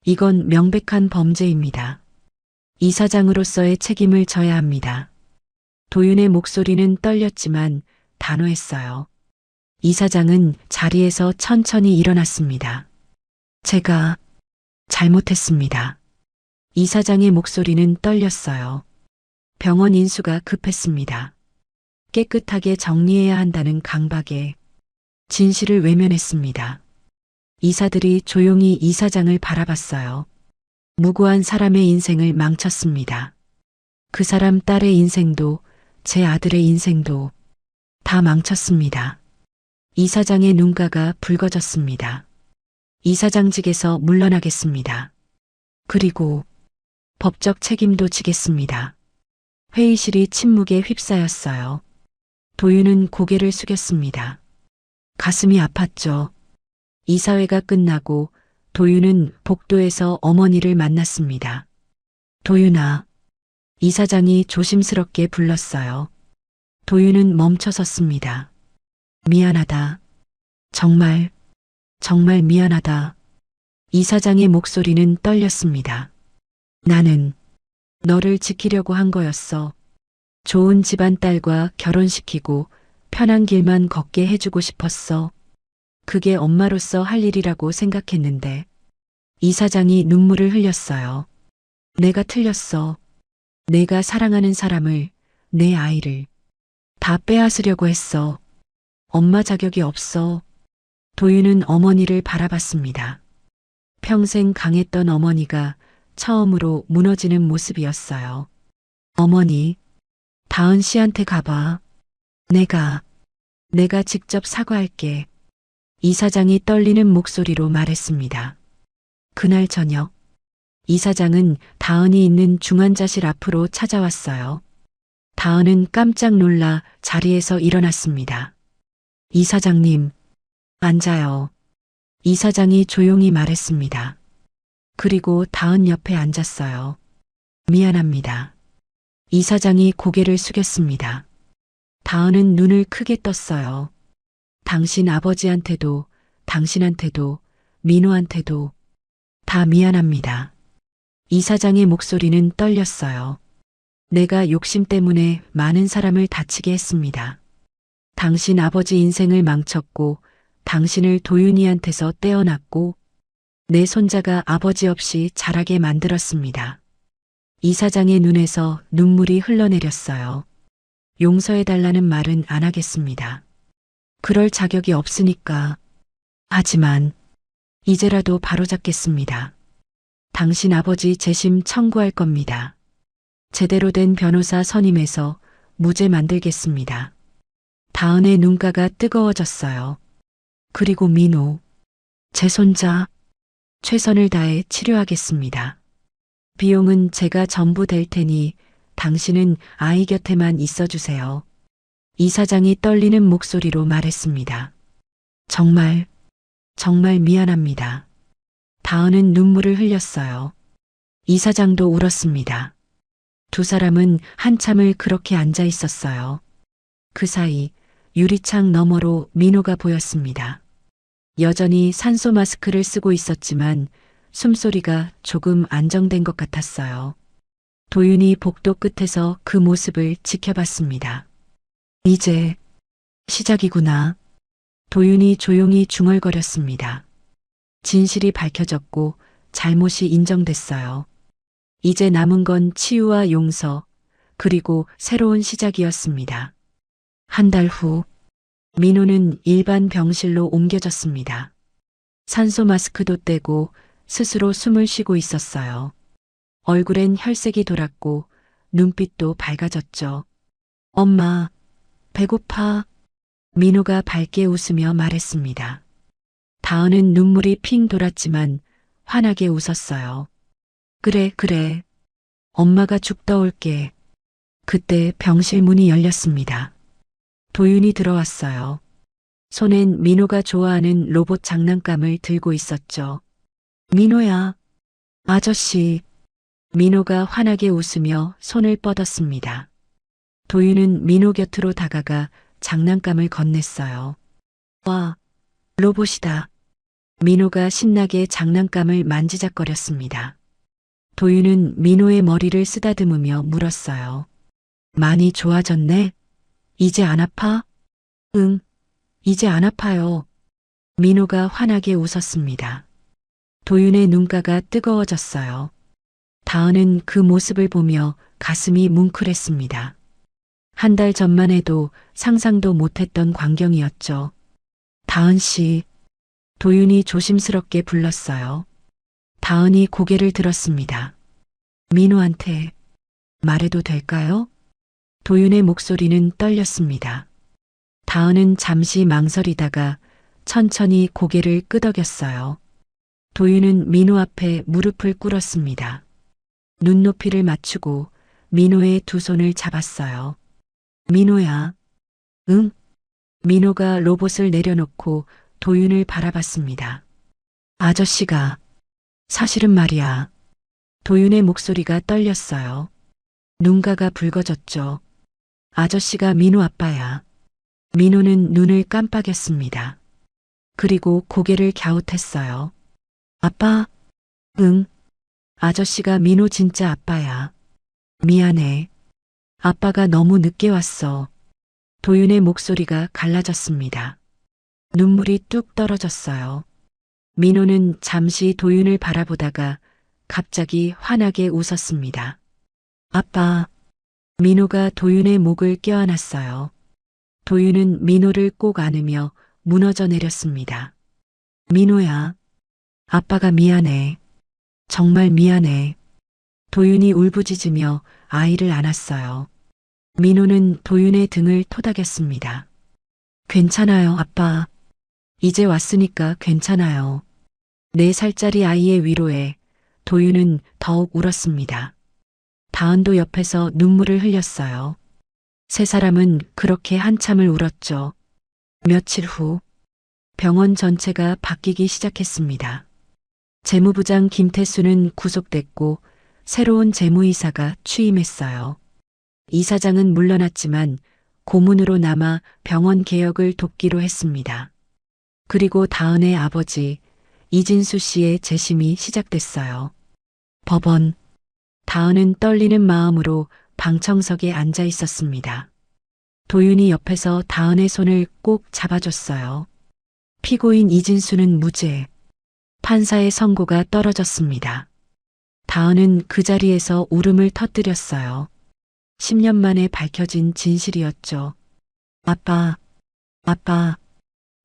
이건 명백한 범죄입니다. 이사장으로서의 책임을 져야 합니다. 도윤의 목소리는 떨렸지만 단호했어요. 이사장은 자리에서 천천히 일어났습니다. 제가 잘못했습니다. 이사장의 목소리는 떨렸어요. 병원 인수가 급했습니다. 깨끗하게 정리해야 한다는 강박에 진실을 외면했습니다. 이사들이 조용히 이사장을 바라봤어요. 무고한 사람의 인생을 망쳤습니다. 그 사람 딸의 인생도 제 아들의 인생도 다 망쳤습니다. 이사장의 눈가가 붉어졌습니다. 이사장직에서 물러나겠습니다. 그리고 법적 책임도 지겠습니다. 회의실이 침묵에 휩싸였어요. 도윤은 고개를 숙였습니다. 가슴이 아팠죠. 이사회가 끝나고 도윤은 복도에서 어머니를 만났습니다. 도윤아, 이사장이 조심스럽게 불렀어요. 도윤은 멈춰섰습니다. 미안하다. 정말 미안하다. 이사장의 목소리는 떨렸습니다. 나는 너를 지키려고 한 거였어. 좋은 집안 딸과 결혼시키고 편한 길만 걷게 해주고 싶었어. 그게 엄마로서 할 일이라고 생각했는데 이사장이 눈물을 흘렸어요. 내가 틀렸어. 내가 사랑하는 사람을, 내 아이를 다 빼앗으려고 했어. 엄마 자격이 없어. 도윤은 어머니를 바라봤습니다. 평생 강했던 어머니가 처음으로 무너지는 모습이었어요. 어머니, 다은 씨한테 가봐. 내가 직접 사과할게. 이사장이 떨리는 목소리로 말했습니다. 그날 저녁, 이사장은 다은이 있는 중환자실 앞으로 찾아왔어요. 다은은 깜짝 놀라 자리에서 일어났습니다. 이사장님, 앉아요. 이사장이 조용히 말했습니다. 그리고 다은 옆에 앉았어요. 미안합니다. 이사장이 고개를 숙였습니다. 다은은 눈을 크게 떴어요. 당신 아버지한테도, 당신한테도, 민호한테도 다 미안합니다. 이사장의 목소리는 떨렸어요. 내가 욕심 때문에 많은 사람을 다치게 했습니다. 당신 아버지 인생을 망쳤고, 당신을 도윤이한테서 떼어놨고, 내 손자가 아버지 없이 자라게 만들었습니다. 이사장의 눈에서 눈물이 흘러내렸어요. 용서해달라는 말은 안 하겠습니다. 그럴 자격이 없으니까. 하지만 이제라도 바로잡겠습니다. 당신 아버지 재심 청구할 겁니다. 제대로 된 변호사 선임해서 무죄 만들겠습니다. 다은의 눈가가 뜨거워졌어요. 그리고 민호, 제 손자, 최선을 다해 치료하겠습니다. 비용은 제가 전부 댈 테니 당신은 아이 곁에만 있어주세요. 이사장이 떨리는 목소리로 말했습니다. 정말 미안합니다. 다은은 눈물을 흘렸어요. 이사장도 울었습니다. 두 사람은 한참을 그렇게 앉아 있었어요. 그 사이 유리창 너머로 민호가 보였습니다. 여전히 산소 마스크를 쓰고 있었지만 숨소리가 조금 안정된 것 같았어요. 도윤이 복도 끝에서 그 모습을 지켜봤습니다. 이제 시작이구나. 도윤이 조용히 중얼거렸습니다. 진실이 밝혀졌고 잘못이 인정됐어요. 이제 남은 건 치유와 용서, 그리고 새로운 시작이었습니다. 한 달 후, 민호는 일반 병실로 옮겨졌습니다. 산소 마스크도 떼고 스스로 숨을 쉬고 있었어요. 얼굴엔 혈색이 돌았고 눈빛도 밝아졌죠. 엄마, 배고파. 민호가 밝게 웃으며 말했습니다. 다은은 눈물이 핑 돌았지만 환하게 웃었어요. 그래, 그래. 엄마가 죽 떠올게. 그때 병실 문이 열렸습니다. 도윤이 들어왔어요. 손엔 민호가 좋아하는 로봇 장난감을 들고 있었죠. 민호야, 아저씨. 민호가 환하게 웃으며 손을 뻗었습니다. 도윤은 민호 곁으로 다가가 장난감을 건넸어요. 와, 로봇이다. 민호가 신나게 장난감을 만지작거렸습니다. 도윤은 민호의 머리를 쓰다듬으며 물었어요. 많이 좋아졌네? 이제 안 아파? 응, 이제 안 아파요. 민호가 환하게 웃었습니다. 도윤의 눈가가 뜨거워졌어요. 다은은 그 모습을 보며 가슴이 뭉클했습니다. 한 달 전만 해도 상상도 못했던 광경이었죠. 다은 씨, 도윤이 조심스럽게 불렀어요. 다은이 고개를 들었습니다. 민호한테 말해도 될까요? 도윤의 목소리는 떨렸습니다. 다은은 잠시 망설이다가 천천히 고개를 끄덕였어요. 도윤은 민호 앞에 무릎을 꿇었습니다. 눈높이를 맞추고 민호의 두 손을 잡았어요. 민호야. 응? 민호가 로봇을 내려놓고 도윤을 바라봤습니다. 아저씨가, 사실은 말이야. 도윤의 목소리가 떨렸어요. 눈가가 붉어졌죠. 아저씨가 민호 아빠야. 민호는 눈을 깜빡였습니다. 그리고 고개를 갸웃했어요. 아빠? 응. 아저씨가 민호 진짜 아빠야. 미안해. 아빠가 너무 늦게 왔어. 도윤의 목소리가 갈라졌습니다. 눈물이 뚝 떨어졌어요. 민호는 잠시 도윤을 바라보다가 갑자기 환하게 웃었습니다. 아빠. 민호가 도윤의 목을 껴안았어요. 도윤은 민호를 꼭 안으며 무너져 내렸습니다. 민호야. 아빠가 미안해. 정말 미안해. 도윤이 울부짖으며 아이를 안았어요. 민호는 도윤의 등을 토닥였습니다. 괜찮아요, 아빠. 이제 왔으니까 괜찮아요. 4살짜리 아이의 위로에 도윤은 더욱 울었습니다. 다은도 옆에서 눈물을 흘렸어요. 세 사람은 그렇게 한참을 울었죠. 며칠 후 병원 전체가 바뀌기 시작했습니다. 재무부장 김태수는 구속됐고 새로운 재무이사가 취임했어요. 이사장은 물러났지만 고문으로 남아 병원 개혁을 돕기로 했습니다. 그리고 다은의 아버지 이진수 씨의 재심이 시작됐어요. 법원. 다은은 떨리는 마음으로 방청석에 앉아 있었습니다. 도윤이 옆에서 다은의 손을 꼭 잡아줬어요. 피고인 이진수는 무죄. 판사의 선고가 떨어졌습니다. 다은은 그 자리에서 울음을 터뜨렸어요. 10년 만에 밝혀진 진실이었죠. 아빠, 아빠.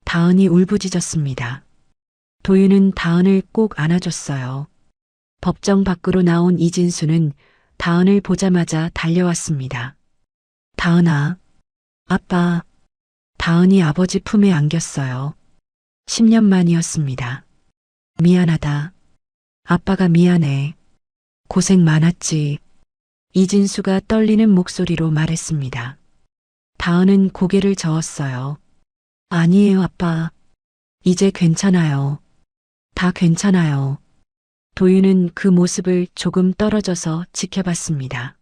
다은이 울부짖었습니다. 도윤은 다은을 꼭 안아줬어요. 법정 밖으로 나온 이진수는 다은을 보자마자 달려왔습니다. 다은아, 아빠. 다은이 아버지 품에 안겼어요. 10년 만이었습니다. 미안하다. 아빠가 미안해. 고생 많았지. 이진수가 떨리는 목소리로 말했습니다. 다은은 고개를 저었어요. 아니에요, 아빠. 이제 괜찮아요. 다 괜찮아요. 도윤은 그 모습을 조금 떨어져서 지켜봤습니다.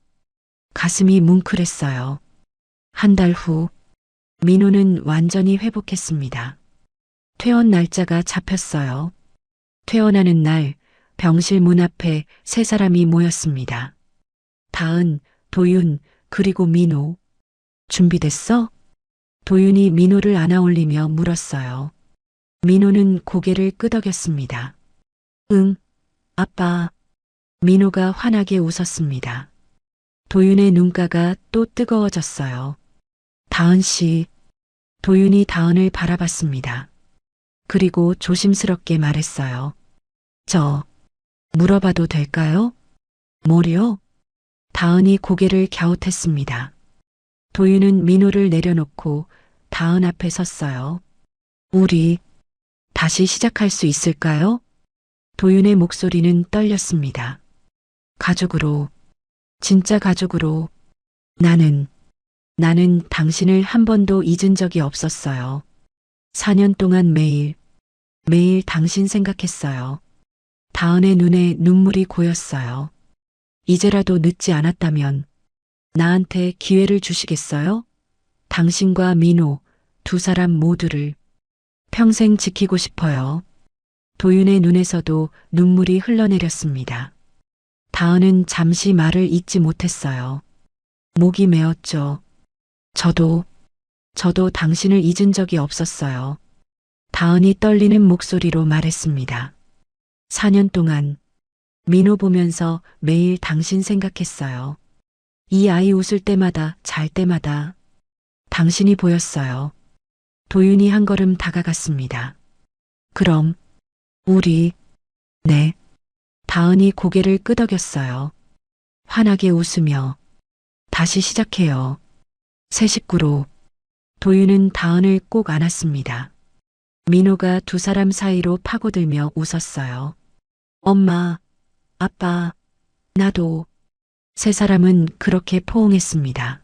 가슴이 뭉클했어요. 한 달 후, 민호는 완전히 회복했습니다. 퇴원 날짜가 잡혔어요. 퇴원하는 날, 병실 문 앞에 세 사람이 모였습니다. 다은, 도윤, 그리고 민호. 준비됐어? 도윤이 민호를 안아올리며 물었어요. 민호는 고개를 끄덕였습니다. 응, 아빠. 민호가 환하게 웃었습니다. 도윤의 눈가가 또 뜨거워졌어요. 다은 씨. 도윤이 다은을 바라봤습니다. 그리고 조심스럽게 말했어요. 저, 물어봐도 될까요? 뭐요? 다은이 고개를 갸웃했습니다. 도윤은 민호를 내려놓고 다은 앞에 섰어요. 우리 다시 시작할 수 있을까요? 도윤의 목소리는 떨렸습니다. 가족으로, 진짜 가족으로. 나는 당신을 한 번도 잊은 적이 없었어요. 4년 동안 매일 당신 생각했어요. 다은의 눈에 눈물이 고였어요. 이제라도 늦지 않았다면 나한테 기회를 주시겠어요? 당신과 민호 두 사람 모두를 평생 지키고 싶어요. 도윤의 눈에서도 눈물이 흘러내렸습니다. 다은은 잠시 말을 잇지 못했어요. 목이 메었죠. 저도 당신을 잊은 적이 없었어요. 다은이 떨리는 목소리로 말했습니다. 4년 동안 민호 보면서 매일 당신 생각했어요. 이 아이 웃을 때마다 잘 때마다 당신이 보였어요. 도윤이 한 걸음 다가갔습니다. 그럼 우리 네. 다은이 고개를 끄덕였어요. 환하게 웃으며 다시 시작해요. 새 식구로. 도윤은 다은을 꼭 안았습니다. 민호가 두 사람 사이로 파고들며 웃었어요. 엄마, 아빠, 나도. 세 사람은 그렇게 포옹했습니다.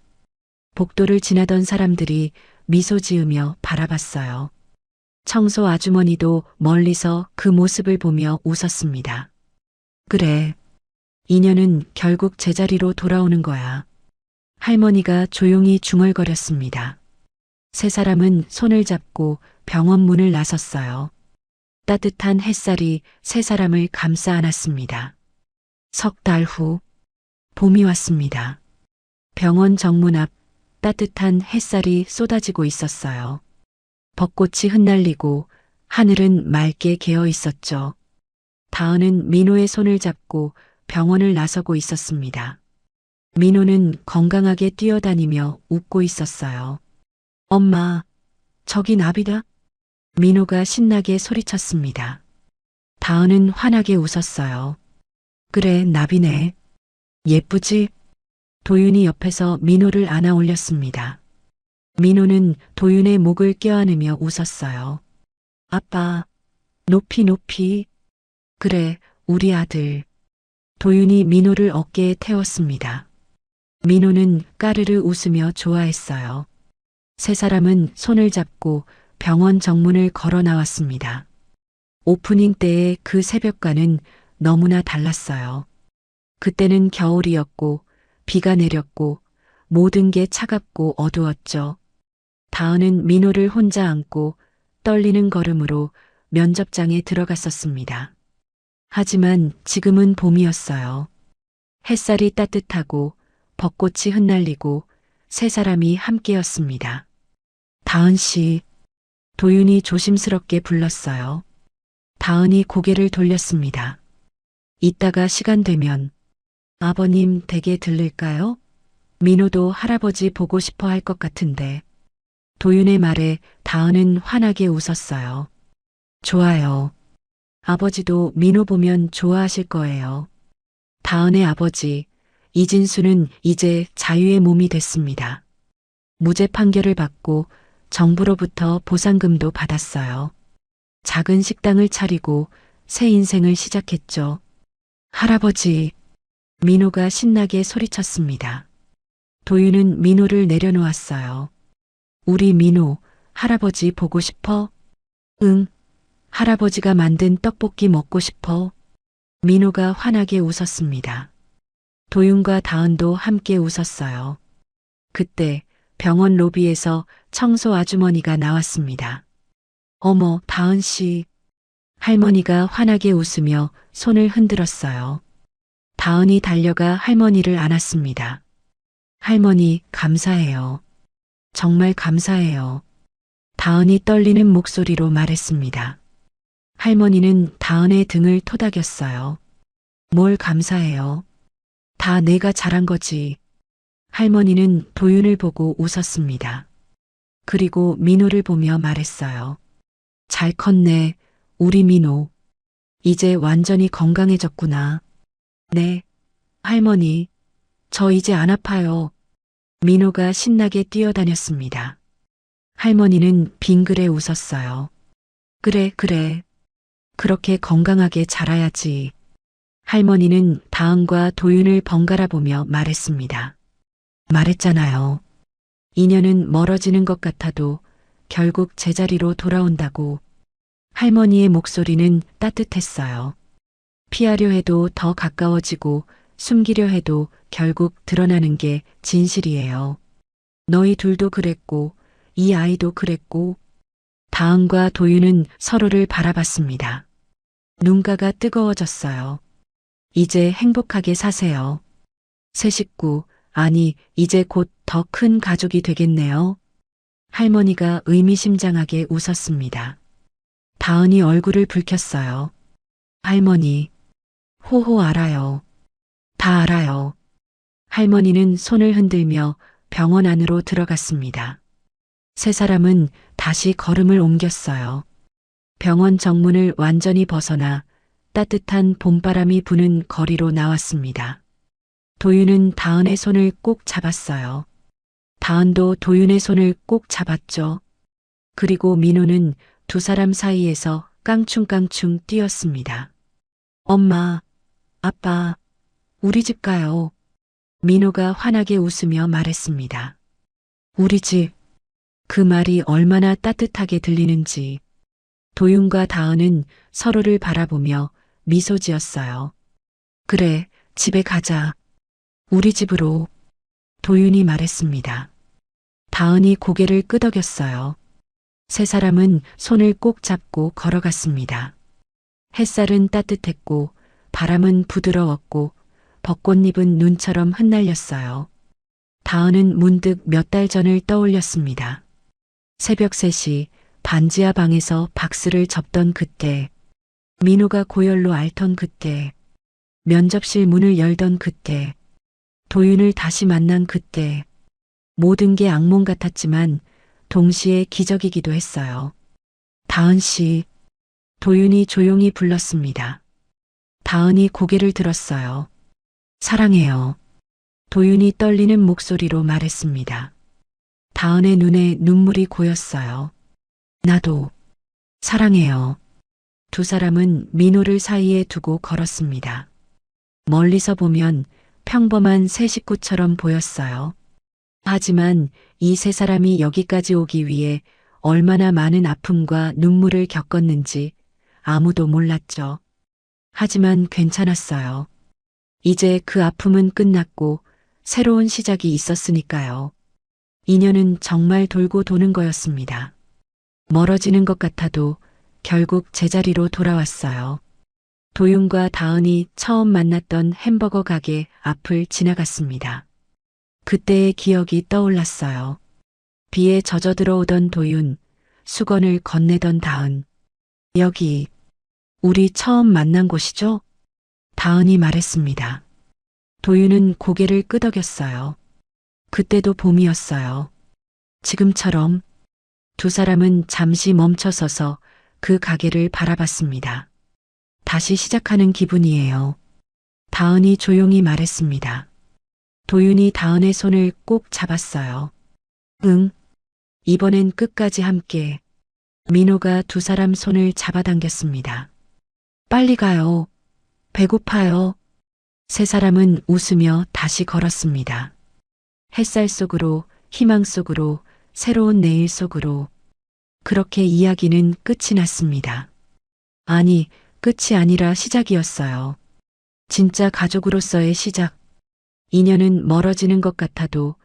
복도를 지나던 사람들이 미소 지으며 바라봤어요. 청소 아주머니도 멀리서 그 모습을 보며 웃었습니다. 그래, 인연은 결국 제자리로 돌아오는 거야. 할머니가 조용히 중얼거렸습니다. 세 사람은 손을 잡고 병원 문을 나섰어요. 따뜻한 햇살이 세 사람을 감싸 안았습니다. 석 달 후, 봄이 왔습니다. 병원 정문 앞 따뜻한 햇살이 쏟아지고 있었어요. 벚꽃이 흩날리고 하늘은 맑게 개어 있었죠. 다은은 민호의 손을 잡고 병원을 나서고 있었습니다. 민호는 건강하게 뛰어다니며 웃고 있었어요. 엄마, 저기 나비다. 민호가 신나게 소리쳤습니다. 다은은 환하게 웃었어요. 그래, 나비네. 예쁘지? 도윤이 옆에서 민호를 안아 올렸습니다. 민호는 도윤의 목을 껴안으며 웃었어요. 아빠, 높이 높이. 그래, 우리 아들. 도윤이 민호를 어깨에 태웠습니다. 민호는 까르르 웃으며 좋아했어요. 세 사람은 손을 잡고 병원 정문을 걸어 나왔습니다. 오프닝 때의 그 새벽과는 너무나 달랐어요. 그때는 겨울이었고 비가 내렸고 모든 게 차갑고 어두웠죠. 다은은 민호를 혼자 안고 떨리는 걸음으로 면접장에 들어갔었습니다. 하지만 지금은 봄이었어요. 햇살이 따뜻하고 벚꽃이 흩날리고 세 사람이 함께였습니다. 다은 씨, 도윤이 조심스럽게 불렀어요. 다은이 고개를 돌렸습니다. 이따가 시간 되면 아버님 댁에 들를까요? 민호도 할아버지 보고 싶어 할 것 같은데. 도윤의 말에 다은은 환하게 웃었어요. 좋아요. 아버지도 민호 보면 좋아하실 거예요. 다은의 아버지, 이진수는 이제 자유의 몸이 됐습니다. 무죄 판결을 받고 정부로부터 보상금도 받았어요. 작은 식당을 차리고 새 인생을 시작했죠. 할아버지, 민호가 신나게 소리쳤습니다. 도윤은 민호를 내려놓았어요. 우리 민호, 할아버지 보고 싶어? 응, 할아버지가 만든 떡볶이 먹고 싶어. 민호가 환하게 웃었습니다. 도윤과 다은도 함께 웃었어요. 그때 병원 로비에서 청소 아주머니가 나왔습니다. 어머, 다은 씨. 할머니가 환하게 웃으며 손을 흔들었어요. 다은이 달려가 할머니를 안았습니다. 할머니, 감사해요. 정말 감사해요. 다은이 떨리는 목소리로 말했습니다. 할머니는 다은의 등을 토닥였어요. 뭘 감사해요. 다 내가 잘한 거지. 할머니는 도윤을 보고 웃었습니다. 그리고 민호를 보며 말했어요. 잘 컸네, 우리 민호. 이제 완전히 건강해졌구나. 네, 할머니. 저 이제 안 아파요. 민호가 신나게 뛰어다녔습니다. 할머니는 빙그레 웃었어요. 그래, 그래. 그렇게 건강하게 자라야지. 할머니는 다은과 도윤을 번갈아 보며 말했습니다. 말했잖아요. 인연은 멀어지는 것 같아도 결국 제자리로 돌아온다고. 할머니의 목소리는 따뜻했어요. 피하려 해도 더 가까워지고 숨기려 해도 결국 드러나는 게 진실이에요. 너희 둘도 그랬고 이 아이도 그랬고. 다은과 도윤은 서로를 바라봤습니다. 눈가가 뜨거워졌어요. 이제 행복하게 사세요. 새 식구, 아니 이제 곧 더 큰 가족이 되겠네요. 할머니가 의미심장하게 웃었습니다. 다은이 얼굴을 붉혔어요. 할머니, 호호 알아요. 다 알아요. 할머니는 손을 흔들며 병원 안으로 들어갔습니다. 세 사람은 다시 걸음을 옮겼어요. 병원 정문을 완전히 벗어나 따뜻한 봄바람이 부는 거리로 나왔습니다. 도윤은 다은의 손을 꼭 잡았어요. 다은도 도윤의 손을 꼭 잡았죠. 그리고 민호는 두 사람 사이에서 깡충깡충 뛰었습니다. 엄마, 아빠, 우리 집 가요. 민호가 환하게 웃으며 말했습니다. 우리 집. 그 말이 얼마나 따뜻하게 들리는지. 도윤과 다은은 서로를 바라보며 미소 지었어요. 그래, 집에 가자. 우리 집으로. 도윤이 말했습니다. 다은이 고개를 끄덕였어요. 세 사람은 손을 꼭 잡고 걸어갔습니다. 햇살은 따뜻했고 바람은 부드러웠고 벚꽃잎은 눈처럼 흩날렸어요. 다은은 문득 몇 달 전을 떠올렸습니다. 새벽 3시 반지하 방에서 박스를 접던 그때, 민호가 고열로 앓던 그때, 면접실 문을 열던 그때, 도윤을 다시 만난 그때, 모든 게 악몽 같았지만 동시에 기적이기도 했어요. 다은 씨, 도윤이 조용히 불렀습니다. 다은이 고개를 들었어요. 사랑해요. 도윤이 떨리는 목소리로 말했습니다. 다은의 눈에 눈물이 고였어요. 나도 사랑해요. 두 사람은 민호를 사이에 두고 걸었습니다. 멀리서 보면 평범한 새 식구처럼 보였어요. 하지만 이 세 사람이 여기까지 오기 위해 얼마나 많은 아픔과 눈물을 겪었는지 아무도 몰랐죠. 하지만 괜찮았어요. 이제 그 아픔은 끝났고 새로운 시작이 있었으니까요. 인연은 정말 돌고 도는 거였습니다. 멀어지는 것 같아도 결국 제자리로 돌아왔어요. 도윤과 다은이 처음 만났던 햄버거 가게 앞을 지나갔습니다. 그때의 기억이 떠올랐어요. 비에 젖어 들어오던 도윤, 수건을 건네던 다은. 여기, 우리 처음 만난 곳이죠? 다은이 말했습니다. 도윤은 고개를 끄덕였어요. 그때도 봄이었어요. 지금처럼. 두 사람은 잠시 멈춰서서 그 가게를 바라봤습니다. 다시 시작하는 기분이에요. 다은이 조용히 말했습니다. 도윤이 다은의 손을 꼭 잡았어요. 응. 이번엔 끝까지 함께. 민호가 두 사람 손을 잡아당겼습니다. 빨리 가요. 배고파요. 세 사람은 웃으며 다시 걸었습니다. 햇살 속으로, 희망 속으로, 새로운 내일 속으로. 그렇게 이야기는 끝이 났습니다. 아니, 끝이 아니라 시작이었어요. 진짜 가족으로서의 시작. 인연은 멀어지는 것 같아도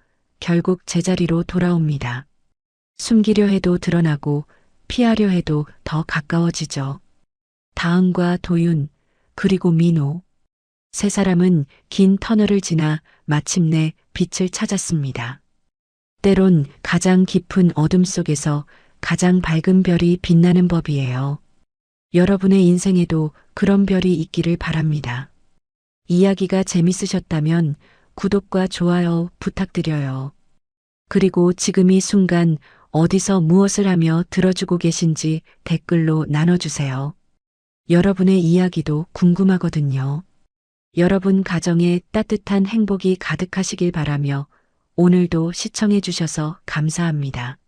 결국 제자리로 돌아옵니다. 숨기려 해도 드러나고 피하려 해도 더 가까워지죠. 다은과 도윤, 그리고 민호. 세 사람은 긴 터널을 지나 마침내 빛을 찾았습니다. 때론 가장 깊은 어둠 속에서 가장 밝은 별이 빛나는 법이에요. 여러분의 인생에도 그런 별이 있기를 바랍니다. 이야기가 재밌으셨다면 구독과 좋아요 부탁드려요. 그리고 지금 이 순간 어디서 무엇을 하며 들어주고 계신지 댓글로 나눠주세요. 여러분의 이야기도 궁금하거든요. 여러분 가정에 따뜻한 행복이 가득하시길 바라며 오늘도 시청해 주셔서 감사합니다.